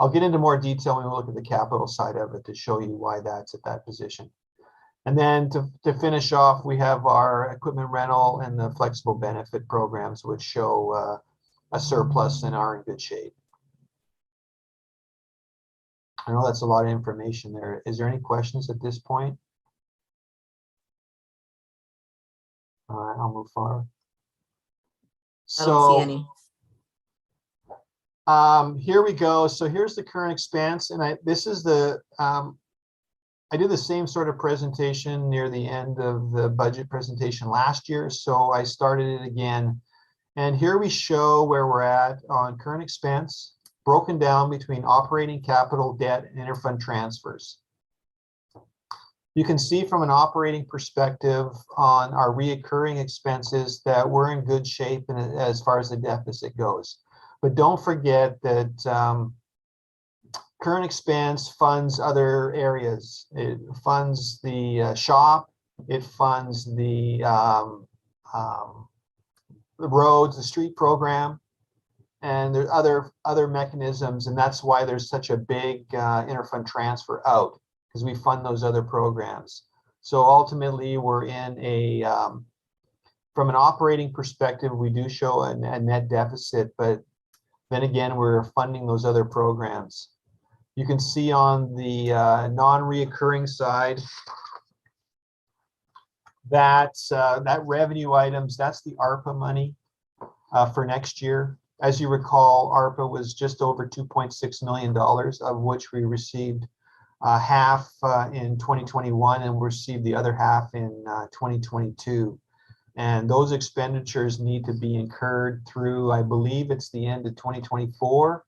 I'll get into more detail when we look at the capital side of it to show you why that's at that position. And then to finish off, we have our equipment rental and the flexible benefit programs, which show a surplus and are in good shape. I know that's a lot of information there. Is there any questions at this point? All right, I'll move forward. I don't see any. Here we go. So here's the current expense, and this is the I did the same sort of presentation near the end of the budget presentation last year, so I started it again. And here we show where we're at on current expense, broken down between operating capital, debt, and interfund transfers. You can see from an operating perspective on our reoccurring expenses that we're in good shape as far as the deficit goes. But don't forget that current expense funds other areas. It funds the shop, it funds the roads, the street program, and there's other mechanisms, and that's why there's such a big interfund transfer out, because we fund those other programs. So ultimately, we're in from an operating perspective, we do show a net deficit, but then again, we're funding those other programs. You can see on the non-reoccurring side that revenue items, that's the ARPA money for next year. As you recall, ARPA was just over $2.6 million, of which we received half in 2021 and we received the other half in 2022. And those expenditures need to be incurred through, I believe it's the end of 2024.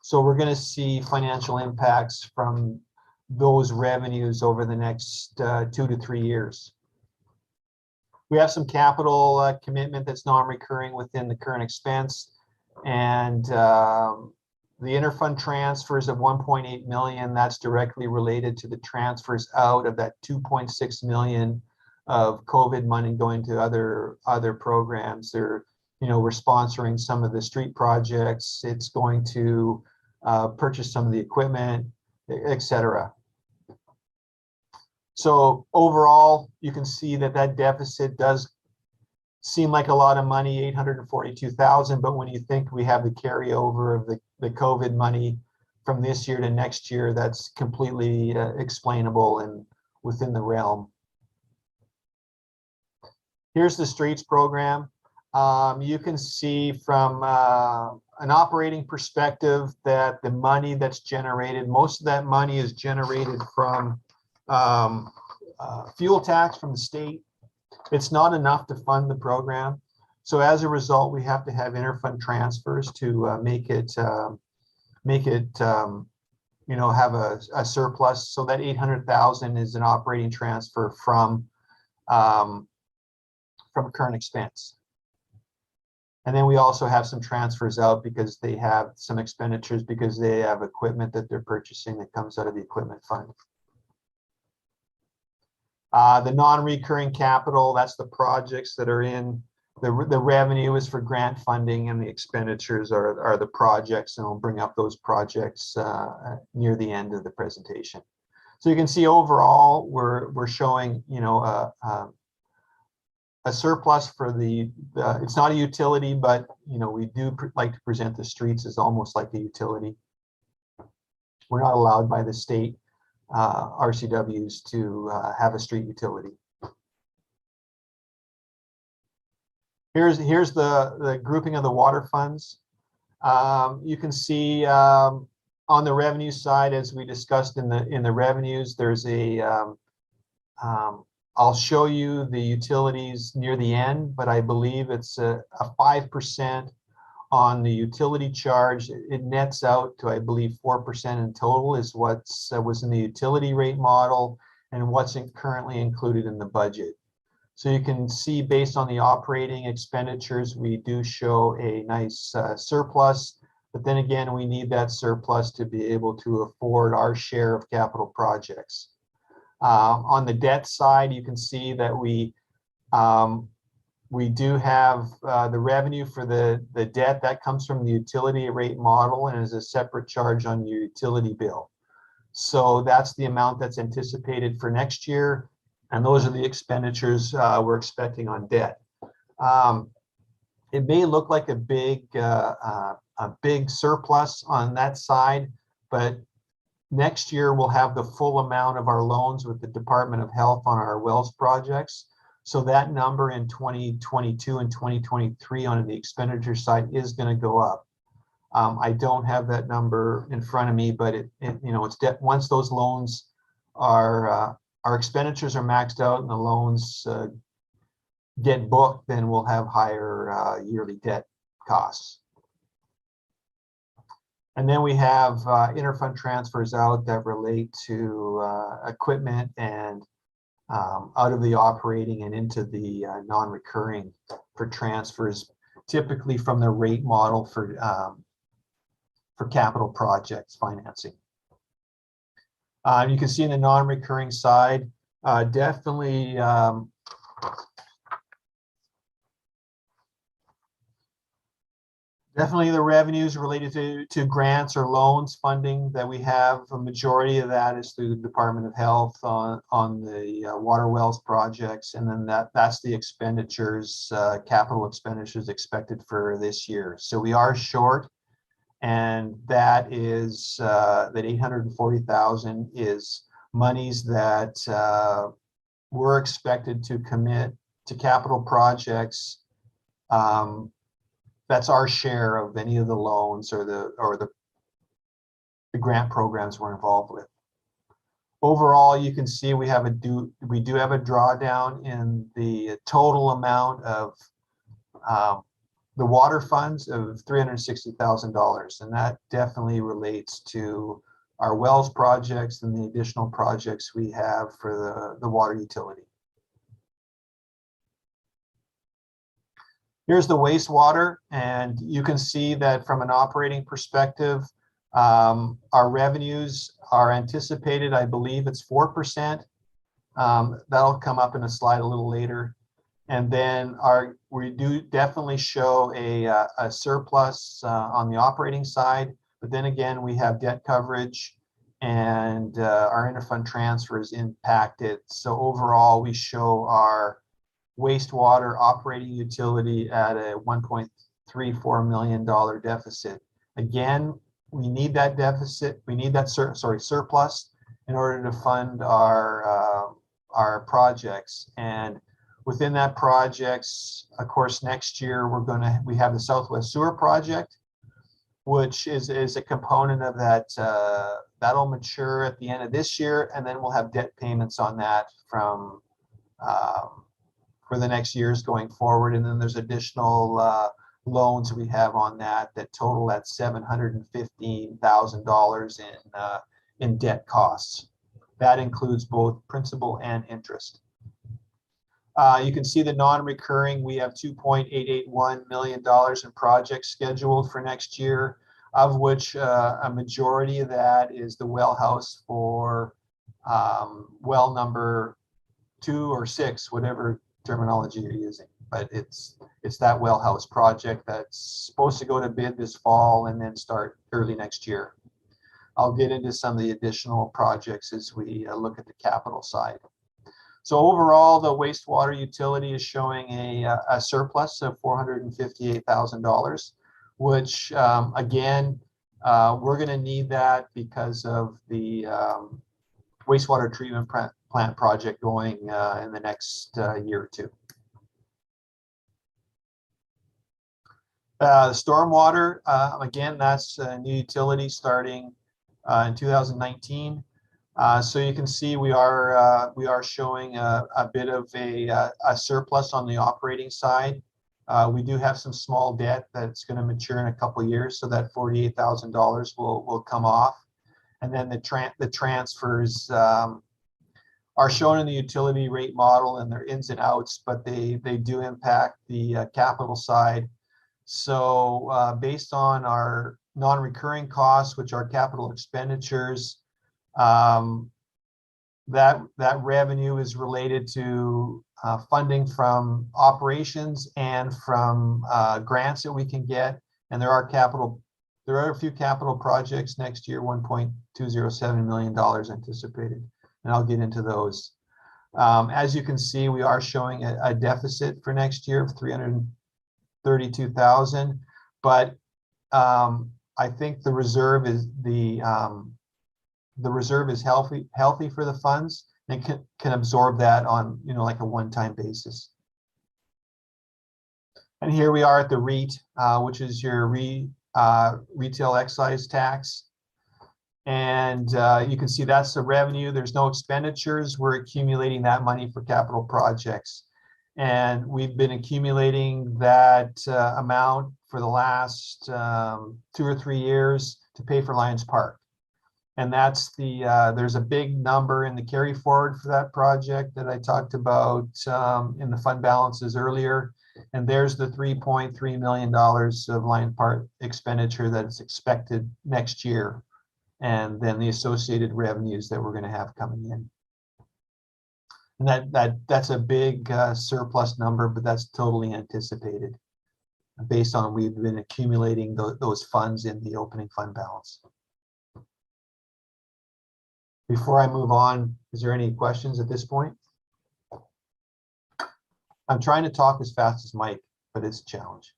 So we're going to see financial impacts from those revenues over the next 2 to 3 years. We have some capital commitment that's non-recurring within the current expense. And the interfund transfers of 1.8 million, that's directly related to the transfers out of that 2.6 million of COVID money going to other programs. We're sponsoring some of the street projects. It's going to purchase some of the equipment, etc. So overall, you can see that deficit does seem like a lot of money, 842,000, but when you think we have the carryover of the COVID money from this year to next year, that's completely explainable and within the realm. Here's the streets program. You can see from an operating perspective that the money that's generated, most of that money is generated from fuel tax from the state. It's not enough to fund the program. So as a result, we have to have interfund transfers to make it have a surplus. So that 800,000 is an operating transfer from current expense. And then we also have some transfers out because they have some expenditures because they have equipment that they're purchasing that comes out of the equipment fund. The non-recurring capital, that's the projects that are in the revenue is for grant funding, and the expenditures are the projects, and we'll bring up those projects near the end of the presentation. So you can see overall we're showing a surplus for the it's not a utility, but we do like to present the streets as almost like a utility. We're not allowed by the state RCWs to have a street utility. Here's the grouping of the water funds. You can see on the revenue side, as we discussed in the revenues, there's a I'll show you the utilities near the end, but I believe it's a 5% on the utility charge. It nets out to, I believe, 4% in total is what was in the utility rate model and what's currently included in the budget. So you can see based on the operating expenditures, we do show a nice surplus, but then again, we need that surplus to be able to afford our share of capital projects. On the debt side, you can see that we do have the revenue for the debt that comes from the utility rate model and is a separate charge on your utility bill. So that's the amount that's anticipated for next year, and those are the expenditures we're expecting on debt. It may look like a big surplus on that side, but next year we'll have the full amount of our loans with the Department of Health on our wells projects. So that number in 2022 and 2023 on the expenditure side is going to go up. I don't have that number in front of me, but once those loans are our expenditures are maxed out and the loans get booked, then we'll have higher yearly debt costs. And then we have interfund transfers out that relate to equipment and out of the operating and into the non-recurring for transfers, typically from the rate model for capital projects financing. You can see in the non-recurring side, definitely the revenues related to grants or loans funding that we have. A majority of that is through the Department of Health on the water wells projects, and then that's the expenditures, capital expenditures expected for this year. So we are short, and that is that 840,000 is monies that we're expected to commit to capital projects. That's our share of any of the loans or the grant programs we're involved with. Overall, you can see we do have a drawdown in the total amount of the water funds of $360,000, and that definitely relates to our wells projects and the additional projects we have for the water utility. Here's the wastewater, and you can see that from an operating perspective, our revenues are anticipated, I believe it's 4%. That'll come up in a slide a little later. And then we do definitely show a surplus on the operating side, but then again, we have debt coverage and our interfund transfers impact it. So overall, we show our wastewater operating utility at a $1.34 million deficit. Again, we need that deficit. We need that surplus in order to fund our projects. And within that projects, of course, next year we have the Southwest Sewer Project, which is a component of that. That'll mature at the end of this year, and then we'll have debt payments on that from for the next years going forward. And then there's additional loans we have on that total at $715,000 in debt costs. That includes both principal and interest. You can see the non-recurring, we have $2.881 million in projects scheduled for next year, of which a majority of that is the well house for well number 2 or 6, whatever terminology you're using. But it's that well house project that's supposed to go to bid this fall and then start early next year. I'll get into some of the additional projects as we look at the capital side. So overall, the wastewater utility is showing a surplus of $458,000, which again, we're going to need that because of the wastewater treatment plant project going in the next year or two. The stormwater, again, that's a new utility starting in 2019. So you can see we are showing a bit of a surplus on the operating side. We do have some small debt that's going to mature in a couple of years, so that $48,000 will come off. And then the transfers are shown in the utility rate model, and their ins and outs, but they do impact the capital side. So based on our non-recurring costs, which are capital expenditures, that revenue is related to funding from operations and from grants that we can get. And there are a few capital projects next year, $1.207 million anticipated, and I'll get into those. As you can see, we are showing a deficit for next year of $332,000, but I think the reserve is healthy for the funds and can absorb that on like a one-time basis. And here we are at the REIT, which is your retail excise tax. And you can see that's the revenue. There's no expenditures. We're accumulating that money for capital projects. And we've been accumulating that amount for the last 2 or 3 years to pay for Lions Park. And that's there's a big number in the carry forward for that project that I talked about in the fund balances earlier. And there's the $3.3 million of Lions Park expenditure that is expected next year. And then the associated revenues that we're going to have coming in. And that's a big surplus number, but that's totally anticipated based on we've been accumulating those funds in the opening fund balance. Before I move on, is there any questions at this point? I'm trying to talk as fast as Mike, but it's a challenge.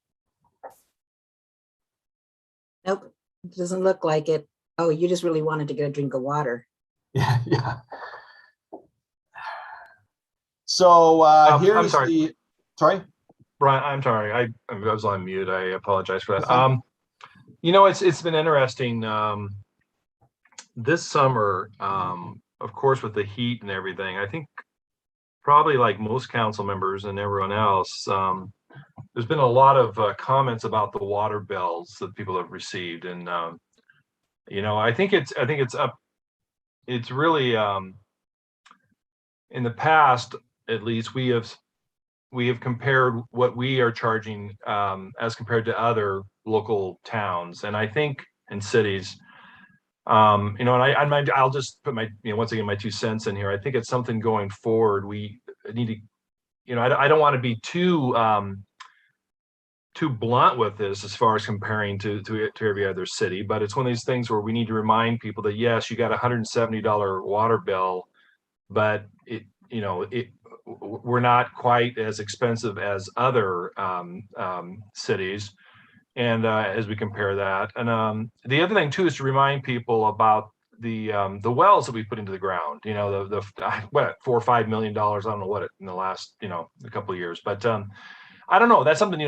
Nope, it doesn't look like it. Oh, you just really wanted to get a drink of water. Yeah. So I'm sorry. Sorry? Brian, I'm sorry. I was on mute. I apologize for that. Okay. It's been interesting. This summer, of course, with the heat and everything, I think probably like most council members and everyone else, there's been a lot of comments about the water bills that people have received, and I think it's up. It's really in the past, at least, we have compared what we are charging as compared to other local towns, and I think in cities. And I'll just put my, once again, my 2 cents in here. I think it's something going forward. We need to, I don't want to be too blunt with this as far as comparing to every other city, but it's one of these things where we need to remind people that yes, you got a $170 water bill, but we're not quite as expensive as other cities. And as we compare that, and the other thing too is to remind people about the wells that we put into the ground. The $4 or $5 million. I don't know what in the last a couple of years, but I don't know. That's something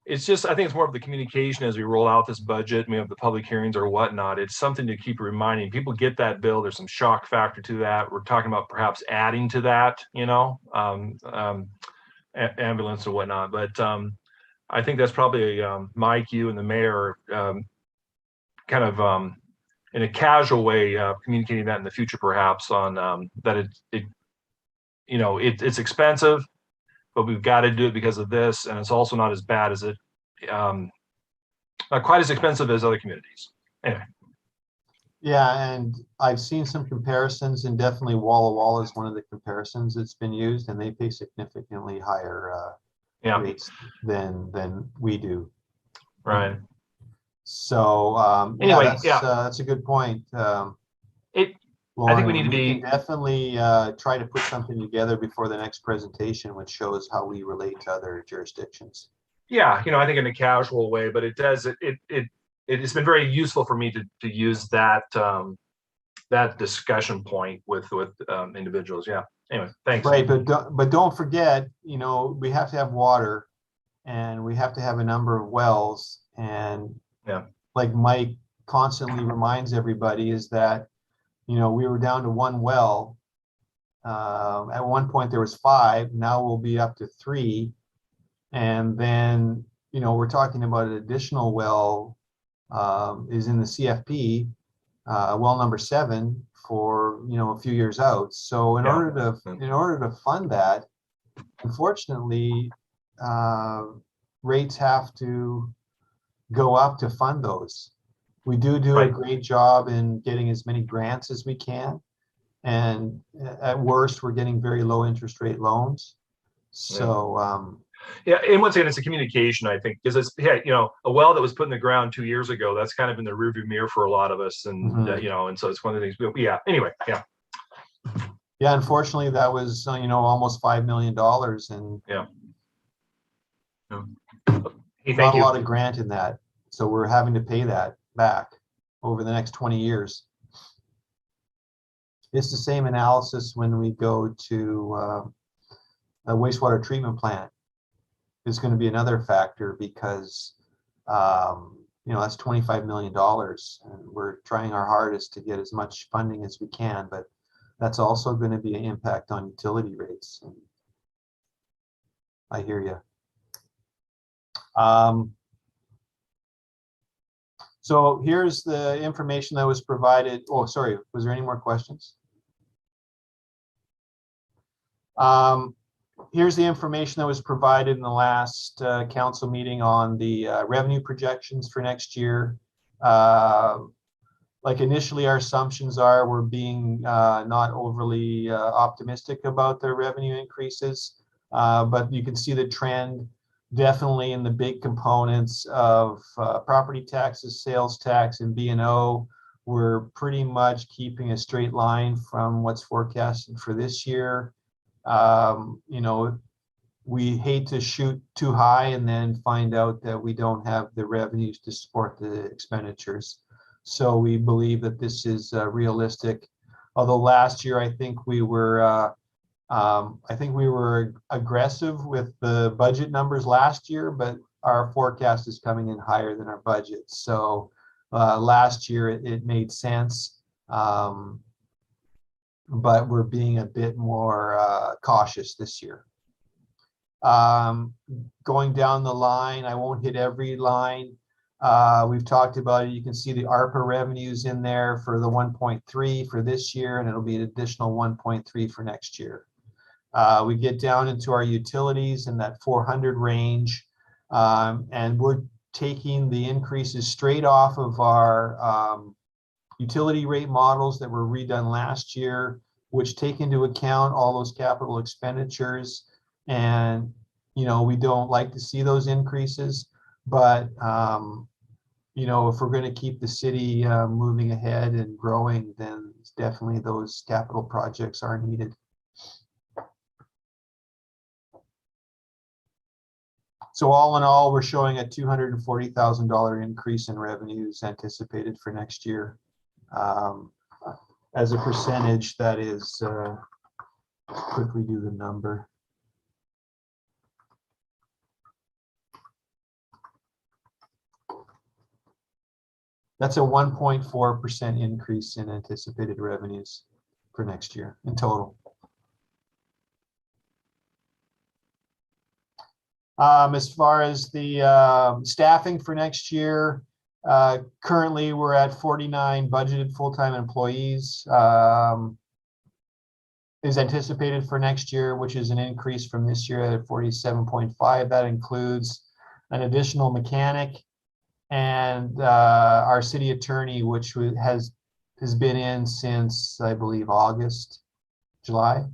it's just, I think it's more of the communication as we roll out this budget. And we have the public hearings or whatnot. It's something to keep reminding people. Get that bill. There's some shock factor to that. We're talking about perhaps adding to that. ambulance and whatnot. But I think that's probably Mike, you and the mayor kind of in a casual way communicating that in the future, perhaps on that it's expensive, but we've got to do it because of this, and it's also not as bad as it, not quite as expensive as other communities. Anyway. Yeah, and I've seen some comparisons, and definitely Walla Walla is one of the comparisons that's been used, and they pay significantly higher rates than we do. Right. So anyway, that's a good point. Lauren, I think we need to be definitely try to put something together before the next presentation, which shows how we relate to other jurisdictions. Yeah, I think in a casual way, but it does it's been very useful for me to use that that discussion point with individuals. Yeah. Anyway, thanks. Right, but don't forget, we have to have water, and we have to have a number of wells, and like Mike constantly reminds everybody is that we were down to one well. At one point there was 5. Now we'll be up to 3, and then we're talking about an additional well is in the CFP, well number 7 for a few years out. So in order to fund that, unfortunately, rates have to go up to fund those. We do a great job in getting as many grants as we can, and at worst we're getting very low interest rate loans. So and once again, it's a communication, I think, because it's a well that was put in the ground 2 years ago, that's kind of in the rearview mirror for a lot of us, and and so it's one of the things. Anyway. Unfortunately, that was almost $5 million, and not a lot of grant in that, so we're having to pay that back over the next 20 years. It's the same analysis when we go to a wastewater treatment plant. Is going to be another factor because that's $25 million, and we're trying our hardest to get as much funding as we can, but that's also going to be an impact on utility rates. And I hear you. So here's the information that was provided. Oh, sorry, was there any more questions? Here's the information that was provided in the last council meeting on the revenue projections for next year. Like initially, our assumptions are we're being not overly optimistic about the revenue increases, but you can see the trend definitely in the big components of property taxes, sales tax, and B&O. We're pretty much keeping a straight line from what's forecasted for this year. We hate to shoot too high and then find out that we don't have the revenues to support the expenditures. So we believe that this is realistic. Although last year, I think we were aggressive with the budget numbers last year, but our forecast is coming in higher than our budget. So last year it made sense. But we're being a bit more cautious this year. Going down the line, I won't hit every line. We've talked about it. You can see the ARPA revenues in there for the 1.3 for this year, and it'll be an additional 1.3 for next year. We get down into our utilities in that 400 range, and we're taking the increases straight off of our utility rate models that were redone last year, which take into account all those capital expenditures. And, we don't like to see those increases, but, if we're going to keep the city moving ahead and growing, then definitely those capital projects are needed. So all in all, we're showing a $240,000 increase in revenues anticipated for next year. As a percentage, that is, quickly do the number. That's a 1.4% increase in anticipated revenues for next year in total. As far as the staffing for next year, currently we're at 49 budgeted full-time employees. Is anticipated for next year, which is an increase from this year at 47.5. That includes an additional mechanic and our city attorney, which has been in since, I believe, July.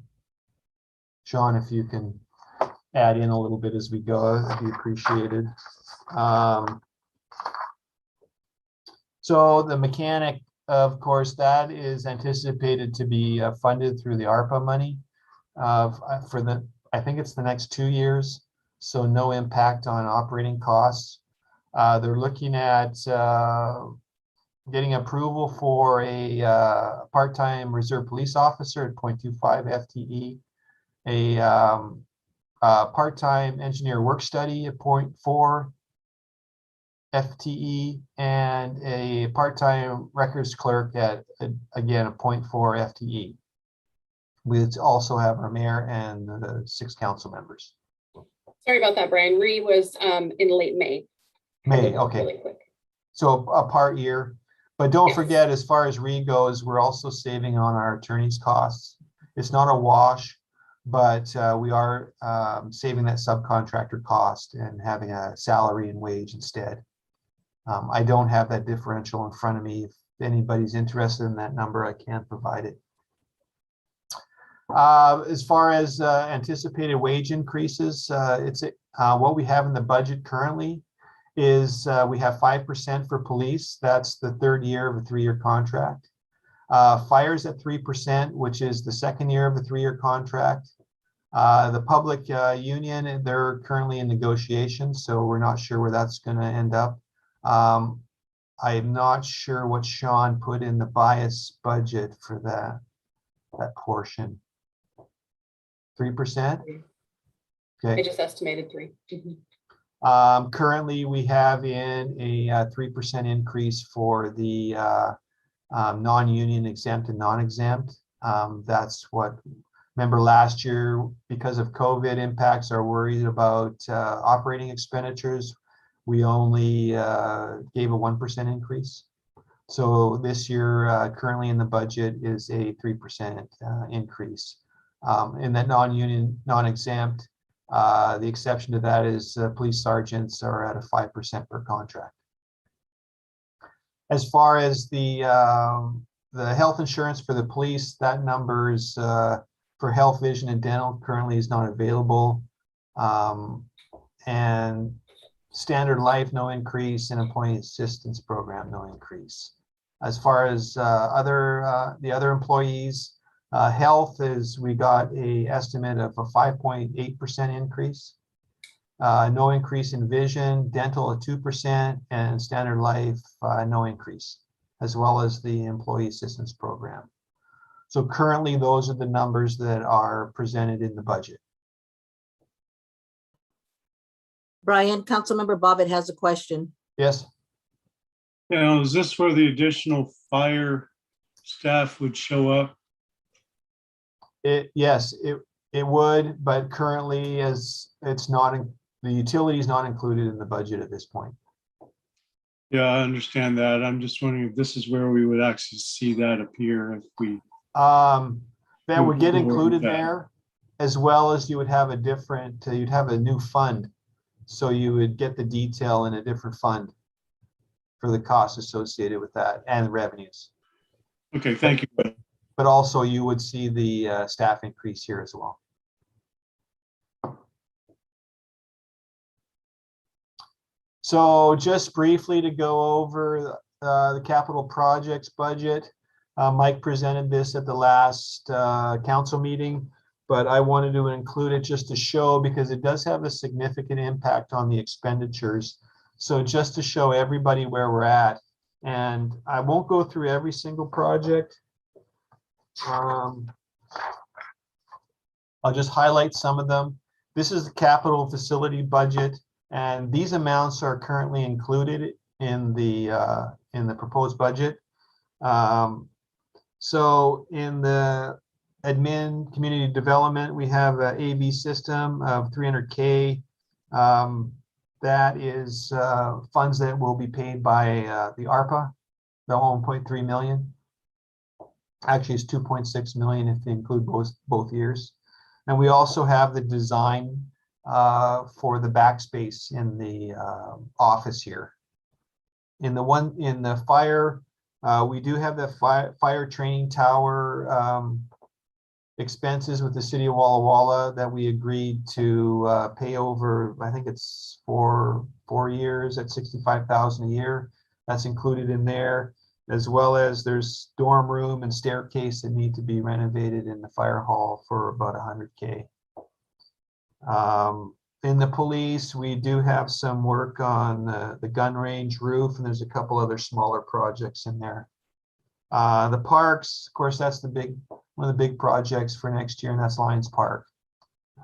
Sean, if you can add in a little bit as we go, that'd be appreciated. So the mechanic, of course, that is anticipated to be funded through the ARPA money for I think it's the next 2 years. So no impact on operating costs. They're looking at getting approval for a part-time reserve police officer at 0.25 FTE, a part-time engineer work study at 0.4 FTE, and a part-time records clerk at, again, a 0.4 FTE. We also have our mayor and the 6 council members. Sorry about that, Brian. Ree was in late May. May, okay. Really quick. So a part year. But don't Yes. forget, as far as Ree goes, we're also saving on our attorney's costs. It's not a wash, but we are saving that subcontractor cost and having a salary and wage instead. I don't have that differential in front of me. If anybody's interested in that number, I can provide it. As far as anticipated wage increases, it's what we have in the budget currently is we have 5% for police. That's the 3rd year of a 3-year contract. Fire's at 3%, which is the 2nd year of a 3-year contract. The public union, they're currently in negotiations, so we're not sure where that's going to end up. I'm not sure what Sean put in the bias budget for that portion. 3%? Okay. I just estimated 3. Currently, we have in a 3% increase for the non-union exempt and non-exempt. That's what, remember last year, because of COVID impacts, are worried about operating expenditures. We only gave a 1% increase. So this year, currently in the budget is a 3% increase. In that non-union, non-exempt, the exception to that is police sergeants are at a 5% per contract. As far as the health insurance for the police, that number is for health, vision, and dental currently is not available. And standard life, no increase, and employee assistance program, no increase. As far as the other employees, health is, we got a estimate of a 5.8% increase. No increase in vision, dental at 2%, and standard life, no increase, as well as the employee assistance program. So currently, those are the numbers that are presented in the budget. Brian, Councilmember Bobbitt has a question. Yes. Yeah, is this where the additional fire staff would show up? Yes, it would, but currently, as it's not, the utility is not included in the budget at this point. Yeah, I understand that. I'm just wondering if this is where we would actually see that appear if we. That would get included that. there, as well as you would have a different, you'd have a new fund. So you would get the detail in a different fund for the costs associated with that and revenues. Okay, thank you. But also you would see the staff increase here as well. So just briefly to go over the capital projects budget. Mike presented this at the last council meeting, but I wanted to include it just to show because it does have a significant impact on the expenditures. So just to show everybody where we're at. And I won't go through every single project. I'll just highlight some of them. This is the capital facility budget, and these amounts are currently included in the proposed budget. So in the admin community development, we have an AV system of $300K. That is funds that will be paid by the ARPA, the 1.3 million. Actually, it's 2.6 million if you include both years. And we also have the design for the backspace in the office here. In the fire, we do have the fire training tower expenses with the city of Walla Walla that we agreed to pay over, I think it's 4 years at $65,000 a year. That's included in there, as well as there's dorm room and staircase that need to be renovated in the fire hall for about $100K. In the police, we do have some work on the gun range roof, and there's a couple other smaller projects in there. The parks, of course, that's one of the big projects for next year, and that's Lions Park.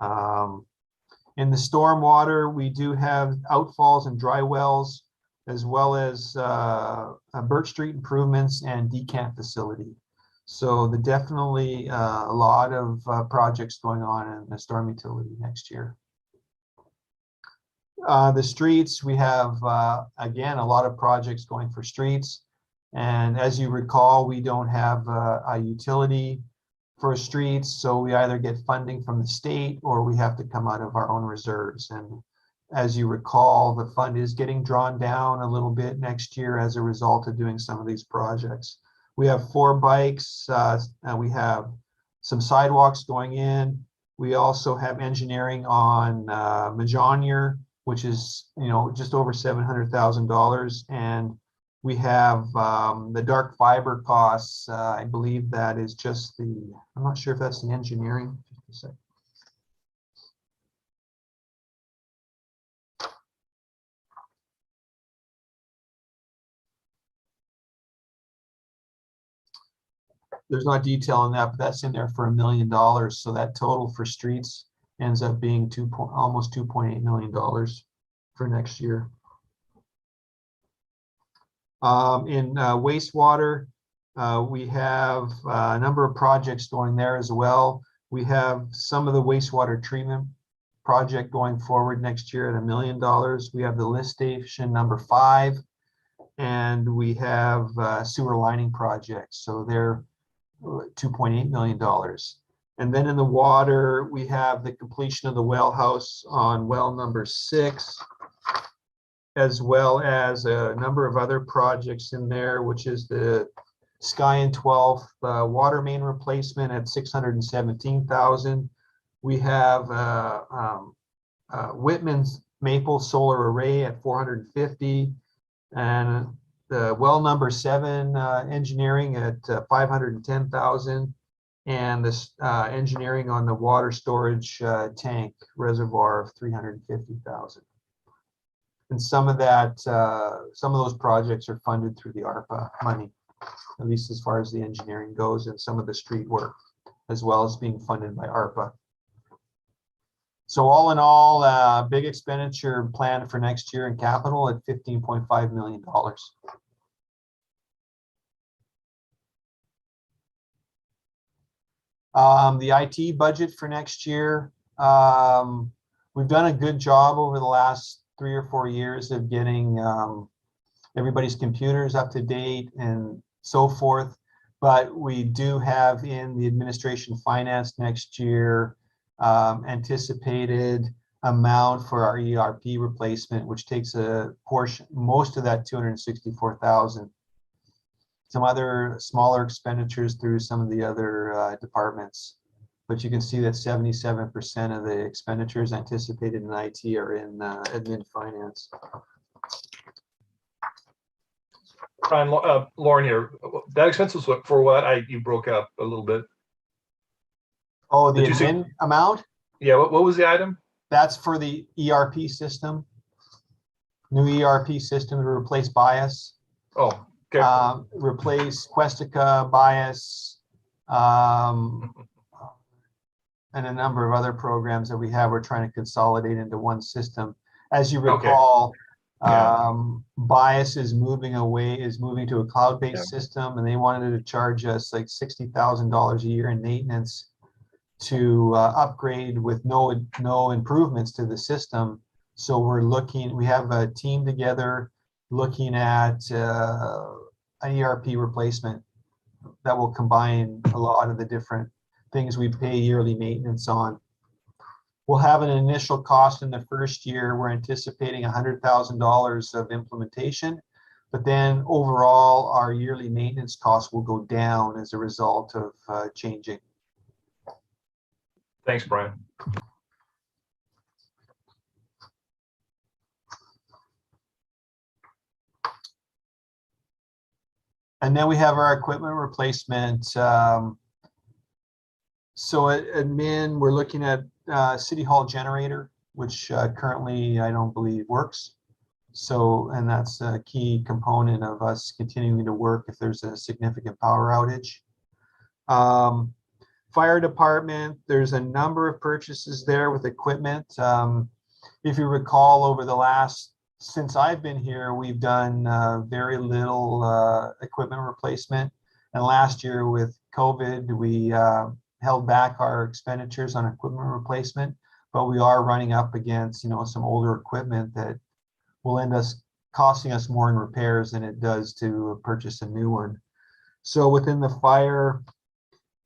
In the stormwater, we do have outfalls and dry wells, as well as Birch Street improvements and decant facility. So definitely a lot of projects going on in the storm utility next year. The streets, we have, again, a lot of projects going for streets. And as you recall, we don't have a utility for streets, so we either get funding from the state or we have to come out of our own reserves. And as you recall, the fund is getting drawn down a little bit next year as a result of doing some of these projects. We have 4 bikes, we have some sidewalks going in. We also have engineering on Majonier, which is, just over $700,000. And we have the dark fiber costs. I believe that is just I'm not sure if that's the engineering. Just a sec. There's not detail on that, but that's in there for $1 million. So that total for streets ends up being almost $2.8 million for next year. In wastewater, we have a number of projects going there as well. We have some of the wastewater treatment project going forward next year at $1 million. We have the lift station number 5, and we have sewer lining projects. So they're $2.8 million. And then in the water, we have the completion of the well house on well number 6, as well as a number of other projects in there, which is the Sky and 12th water main replacement at $617,000. We have Whitman's Maple Solar Array at $450,000, and the well number 7 engineering at $510,000, and this engineering on the water storage tank reservoir of $350,000. And some of those projects are funded through the ARPA money, at least as far as the engineering goes, and some of the street work, as well as being funded by ARPA. So all in all, big expenditure planned for next year in capital at $15.5 million. The IT budget for next year, we've done a good job over the last 3 or 4 years of getting everybody's computers up to date and so forth. But we do have in the administration finance next year anticipated amount for our ERP replacement, which takes a portion, most of that $264,000. Some other smaller expenditures through some of the other departments. But you can see that 77% of the expenditures anticipated in IT are in admin finance. Brian, Lauren here. That expense was for what? You broke up a little bit. Oh, the admin amount? Yeah, what was the item? That's for the ERP system. New ERP system to replace Bias. Oh, okay. Replace Questica, Bias, and a number of other programs that we have. We're trying to consolidate into one system. As you recall, Bias is moving to a cloud-based system, and they wanted to charge us like $60,000 a year in maintenance to upgrade with no improvements to the system. So we have a team together looking at an ERP replacement that will combine a lot of the different things we pay yearly maintenance on. We'll have an initial cost in the first year. We're anticipating $100,000 of implementation, but then overall our yearly maintenance costs will go down as a result of changing. Thanks, Brian. And then we have our equipment replacement. So at admin, we're looking at City Hall generator, which currently I don't believe works. So, and that's a key component of us continuing to work if there's a significant power outage. Fire department, there's a number of purchases there with equipment. If you recall, over the since I've been here, we've done very little equipment replacement. And last year with COVID, we held back our expenditures on equipment replacement, but we are running up against, some older equipment that will end up costing us more in repairs than it does to purchase a new one. So within the fire,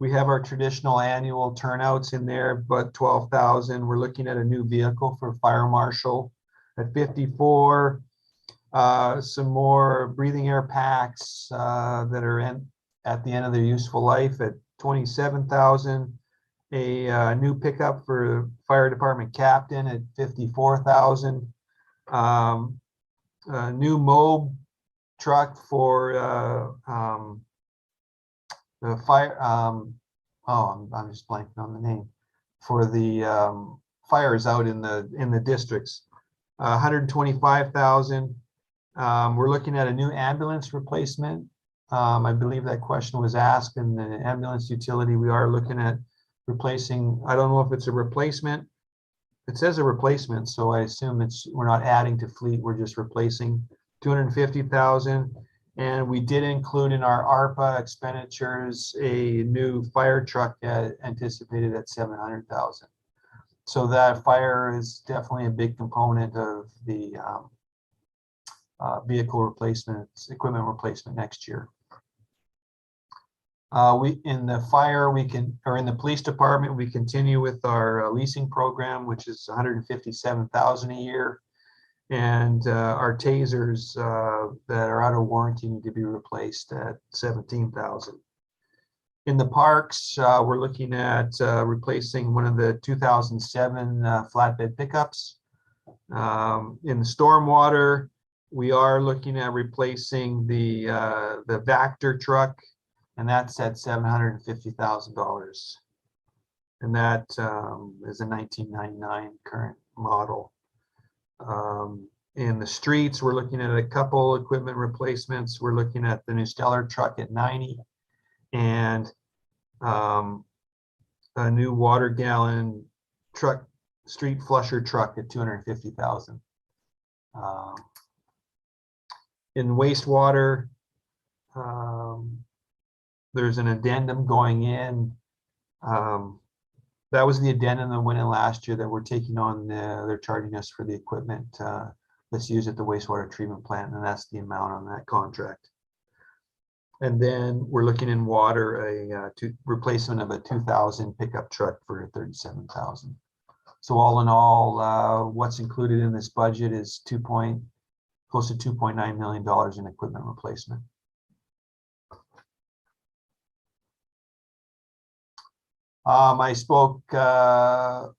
we have our traditional annual turnouts in there, but 12,000. We're looking at a new vehicle for fire marshal at 54. Some more breathing air packs that are at the end of their useful life at 27,000. A new pickup for fire department captain at 54,000. A new mob truck for the fire. I'm just blanking on the name for the fires out in the districts. 125,000. We're looking at a new ambulance replacement. I believe that question was asked in the ambulance utility. We are looking at replacing. I don't know if it's a replacement. It says a replacement, so I assume we're not adding to fleet. We're just replacing. 250,000. And we did include in our ARPA expenditures a new fire truck anticipated at 700,000. So that fire is definitely a big component of the vehicle replacement, equipment replacement next year. In the police department, we continue with our leasing program, which is 157,000 a year. And our tasers that are out of warranty need to be replaced at 17,000. In the parks, we're looking at replacing one of the 2007 flatbed pickups. In the stormwater, we are looking at replacing the Vector truck, and that's at $750,000. And that is a 1999 current model. In the streets, we're looking at a couple equipment replacements. We're looking at the new Stellar truck at 90 and a new water gallon truck, street flusher truck at 250,000. In wastewater, there's an addendum going in. That was the addendum that went in last year that we're taking on. They're charging us for the equipment that's used at the wastewater treatment plant, and that's the amount on that contract. And then we're looking in water a replacement of a 2000 pickup truck for 37,000. So all in all, what's included in this budget is close to $2.9 million in equipment replacement. I spoke a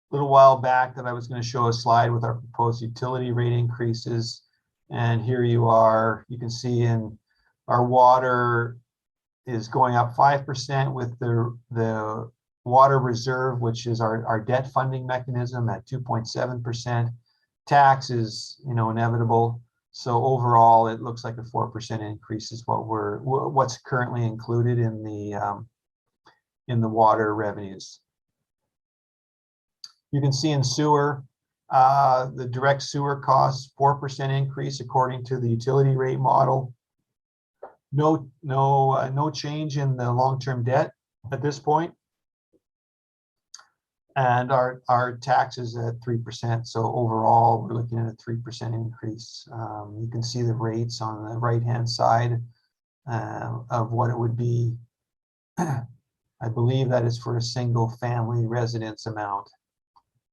little while back that I was going to show a slide with our proposed utility rate increases. And here you are. You can see in our water is going up 5% with the water reserve, which is our debt funding mechanism at 2.7%. Tax is inevitable. So overall, it looks like a 4% increase is what's currently included in the water revenues. You can see in sewer, the direct sewer costs 4% increase according to the utility rate model. No change in the long-term debt at this point. And our taxes at 3%. So overall, we're looking at a 3% increase. You can see the rates on the right-hand side of what it would be. I believe that is for a single family residence amount.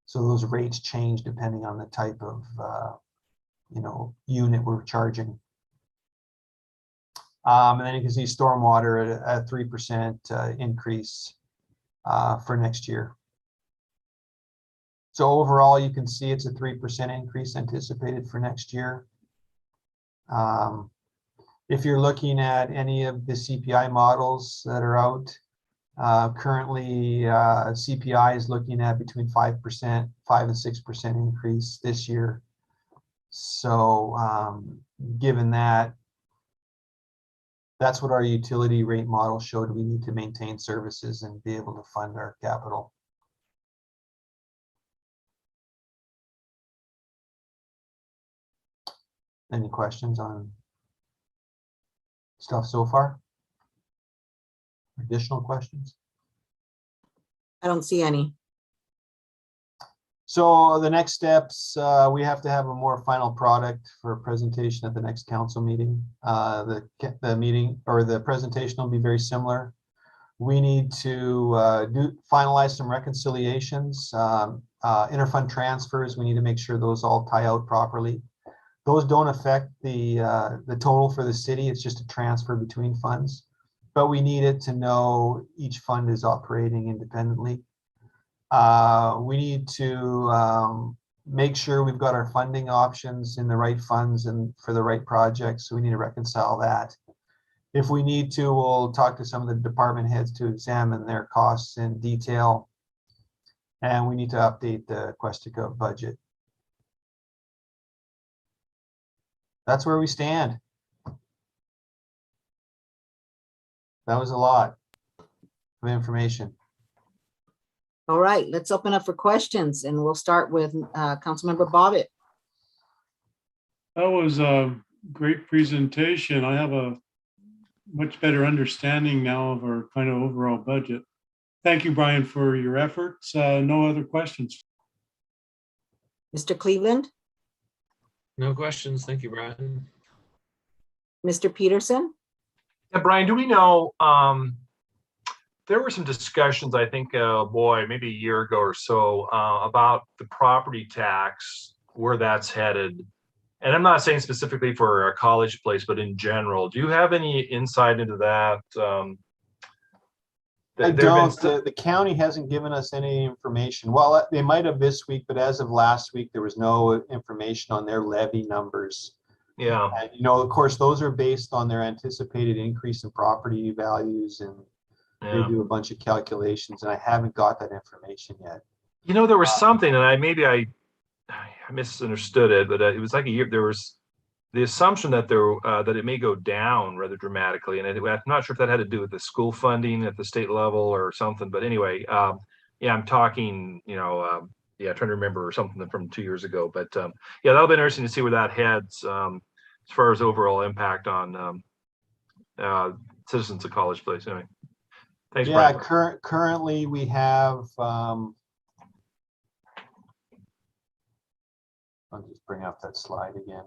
So those rates change depending on the type of unit we're charging. And then you can see stormwater at a 3% increase for next year. So overall, you can see it's a 3% increase anticipated for next year. If you're looking at any of the CPI models that are out, currently CPI is looking at between 5% and 6% increase this year. So given that, that's what our utility rate model showed. We need to maintain services and be able to fund our capital. Any questions on stuff so far? Additional questions? I don't see any. So the next steps, we have to have a more final product for presentation at the next council meeting. The meeting or the presentation will be very similar. We need to finalize some reconciliations, interfund transfers. We need to make sure those all tie out properly. Those don't affect the total for the city. It's just a transfer between funds, but we need it to know each fund is operating independently. We need to make sure we've got our funding options in the right funds and for the right projects. So we need to reconcile that. If we need to, we'll talk to some of the department heads to examine their costs in detail. And we need to update the Questica budget. That's where we stand. That was a lot of information. All right, let's open up for questions and we'll start with Councilmember Bobbitt. That was a great presentation. I have a much better understanding now of our kind of overall budget. Thank you, Brian, for your efforts. No other questions. Mr. Cleveland, No questions. Thank you, Brian. Mr. Peterson, Yeah, Brian, do we know, there were some discussions, I think, maybe a year ago or so, about the property tax, where that's headed. And I'm not saying specifically for a college place, but in general, do you have any insight into that? I don't. The county hasn't given us any information. Well, they might have this week, but as of last week, there was no information on their levy numbers. Yeah. And, of course, those are based on their anticipated increase in property values, and they do a bunch of calculations, and I haven't got that information yet. There was something, and I misunderstood it, but it was like a year. There was the assumption that that it may go down rather dramatically, and I'm not sure if that had to do with the school funding at the state level or something. But anyway, I'm talking, trying to remember something from 2 years ago. But that'll be interesting to see where that heads as far as overall impact on citizens of College Place. Anyway, thanks, Brian. Currently we have. I'll just bring up that slide again.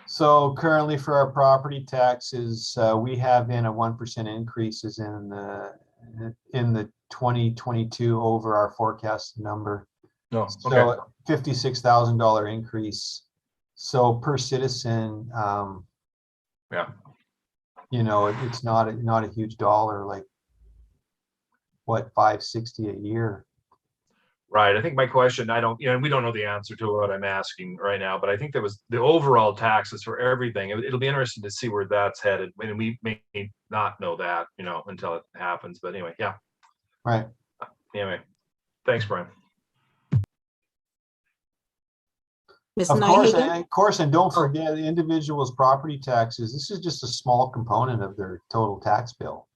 So currently for our property taxes, we have in a 1% increases in the 2022 over our forecasted number. No, So okay. $56,000 increase. So per citizen, it's not a huge dollar, like what, $560 a year. Right. I think my question, we don't know the answer to what I'm asking right now, but I think there was the overall taxes for everything. It'll be interesting to see where that's headed. And we may not know that, until it happens. But anyway, yeah. Right. Anyway, thanks, Brian. Of course, and don't forget the individual's property taxes. This is just a small component of their total tax bill.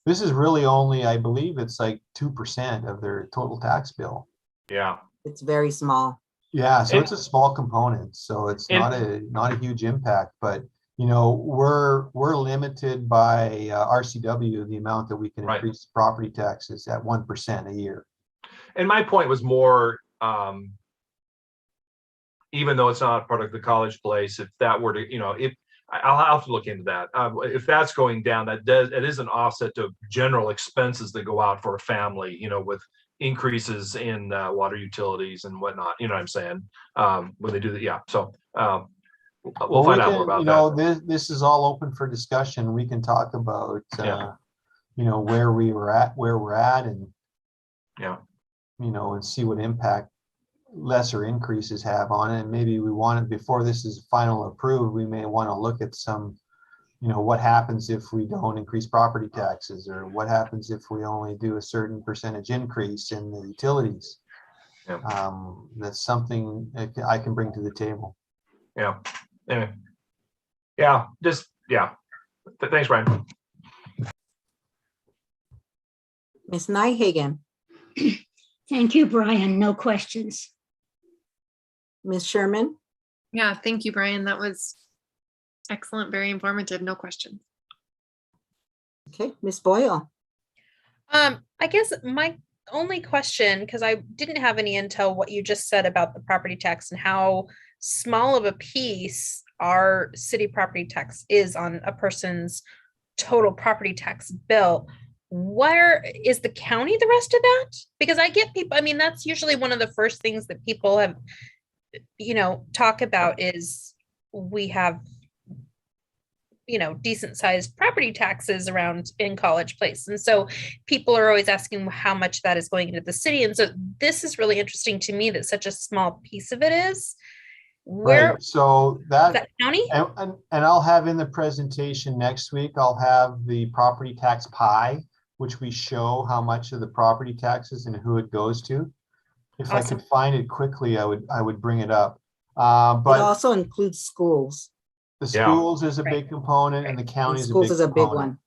This is really only, I believe it's like 2% of their total tax bill. Yeah. it's very small. Yeah, so it's a small component, so it's not a huge impact, but you know, we're limited by RCW, the amount that we can Right. increase property taxes at 1% a year. And my point was more, even though it's not part of the college place, if that were to, you know, if I'll have to look into that. If that's going down, it is an offset to general expenses that go out for a family, you know, with increases in water utilities and whatnot. You know what I'm saying? When they do that, yeah. So we'll find out more about you that. know, this is all open for discussion. We can talk about, Yeah. you know, where we're at, and Yeah. you know, and see what impact lesser increases have on it. And maybe we want it before this is final approved, we may want to look at some, you know, what happens if we don't increase property taxes, or what happens if we only do a certain percentage increase in the utilities. Yeah. That's something I can bring to the table. Yeah. Anyway. Yeah. Just, yeah. Thanks, Brian. Ms. Nyhagen, Thank you, Brian. No questions. Ms. Sherman, Yeah, thank you, Brian. That was excellent, very informative. No questions. okay, Ms. Boyle. I guess my only question, because I didn't have any intel what you just said about the property tax and how small of a piece our city property tax is on a person's total property tax bill. Where is the county the rest of that? Because I get people, I mean, that's usually one of the first things that people have, you know, talk about is we have, you know, decent sized property taxes around in College Place. And so people are always asking how much that is going into the city. And so this is really interesting to me that such a small piece of it is. Where Right. So is that, that county? and I'll have in the presentation next week, I'll have the property tax pie, which we show how much of the property taxes and who it goes to. If I Awesome. could find it quickly, I would bring it up. It But also includes schools. the Yeah. schools is a big component, and the And county is a schools big is a big component. one.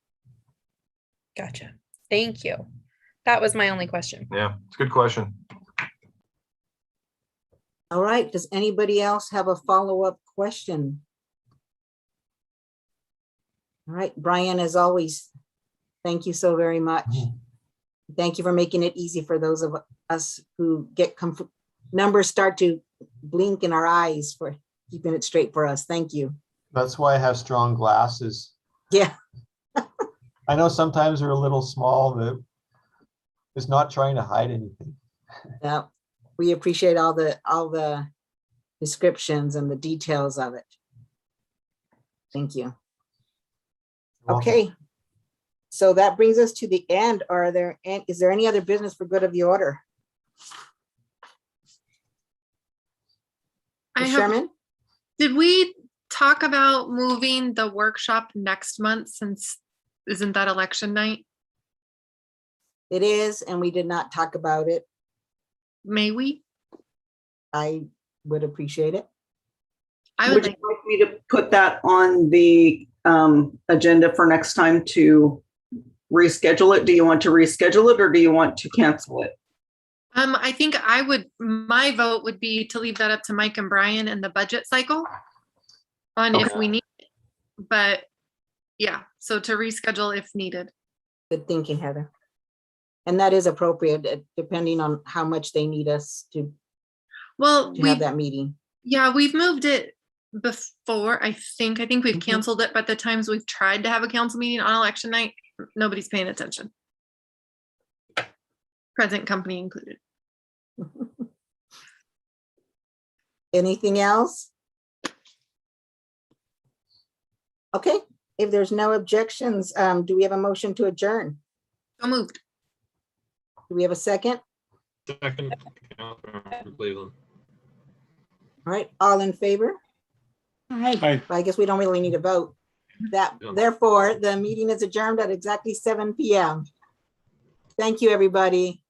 Gotcha. Thank you. That was my only question. Yeah. It's a good question. All right, does anybody else have a follow-up question? All right, Brian, as always, thank you so very much. Thank you for making it easy for those of us who get numbers start to blink in our eyes, for keeping it straight for us. Thank you. That's why I have strong glasses. Yeah, I know sometimes they're a little small, but it's not trying to hide anything. yeah. We appreciate all the descriptions and the details of it. Thank you. Welcome. Okay. So that brings us to the end. Is there any other business for good of the order? Ms. Sherman? Did we talk about moving the workshop next month, since isn't that election night? It is, and we did not talk about it. May we? I would appreciate it. I Would would you like, like me to put that on the agenda for next time to reschedule it? Do you want to reschedule it, or do you want to cancel it? I think my vote would be to leave that up to Mike and Brian in the budget cycle on if we need it. But yeah, so to reschedule if needed. Good thinking, Heather. And that is appropriate, depending on how much they need us to Well, have that meeting. yeah, we've moved it before. I think we've Mhm. canceled it, but the times we've tried to have a council meeting on election night, nobody's paying attention. Present company included. Anything else? Okay, if there's no objections, do we have a motion to adjourn? So moved. Do we have a second? Second, Councilmember Cleveland. All right, all in favor? Hi. I guess we don't really need a vote. Therefore, the meeting is adjourned at exactly 7 p.m. Thank you, everybody.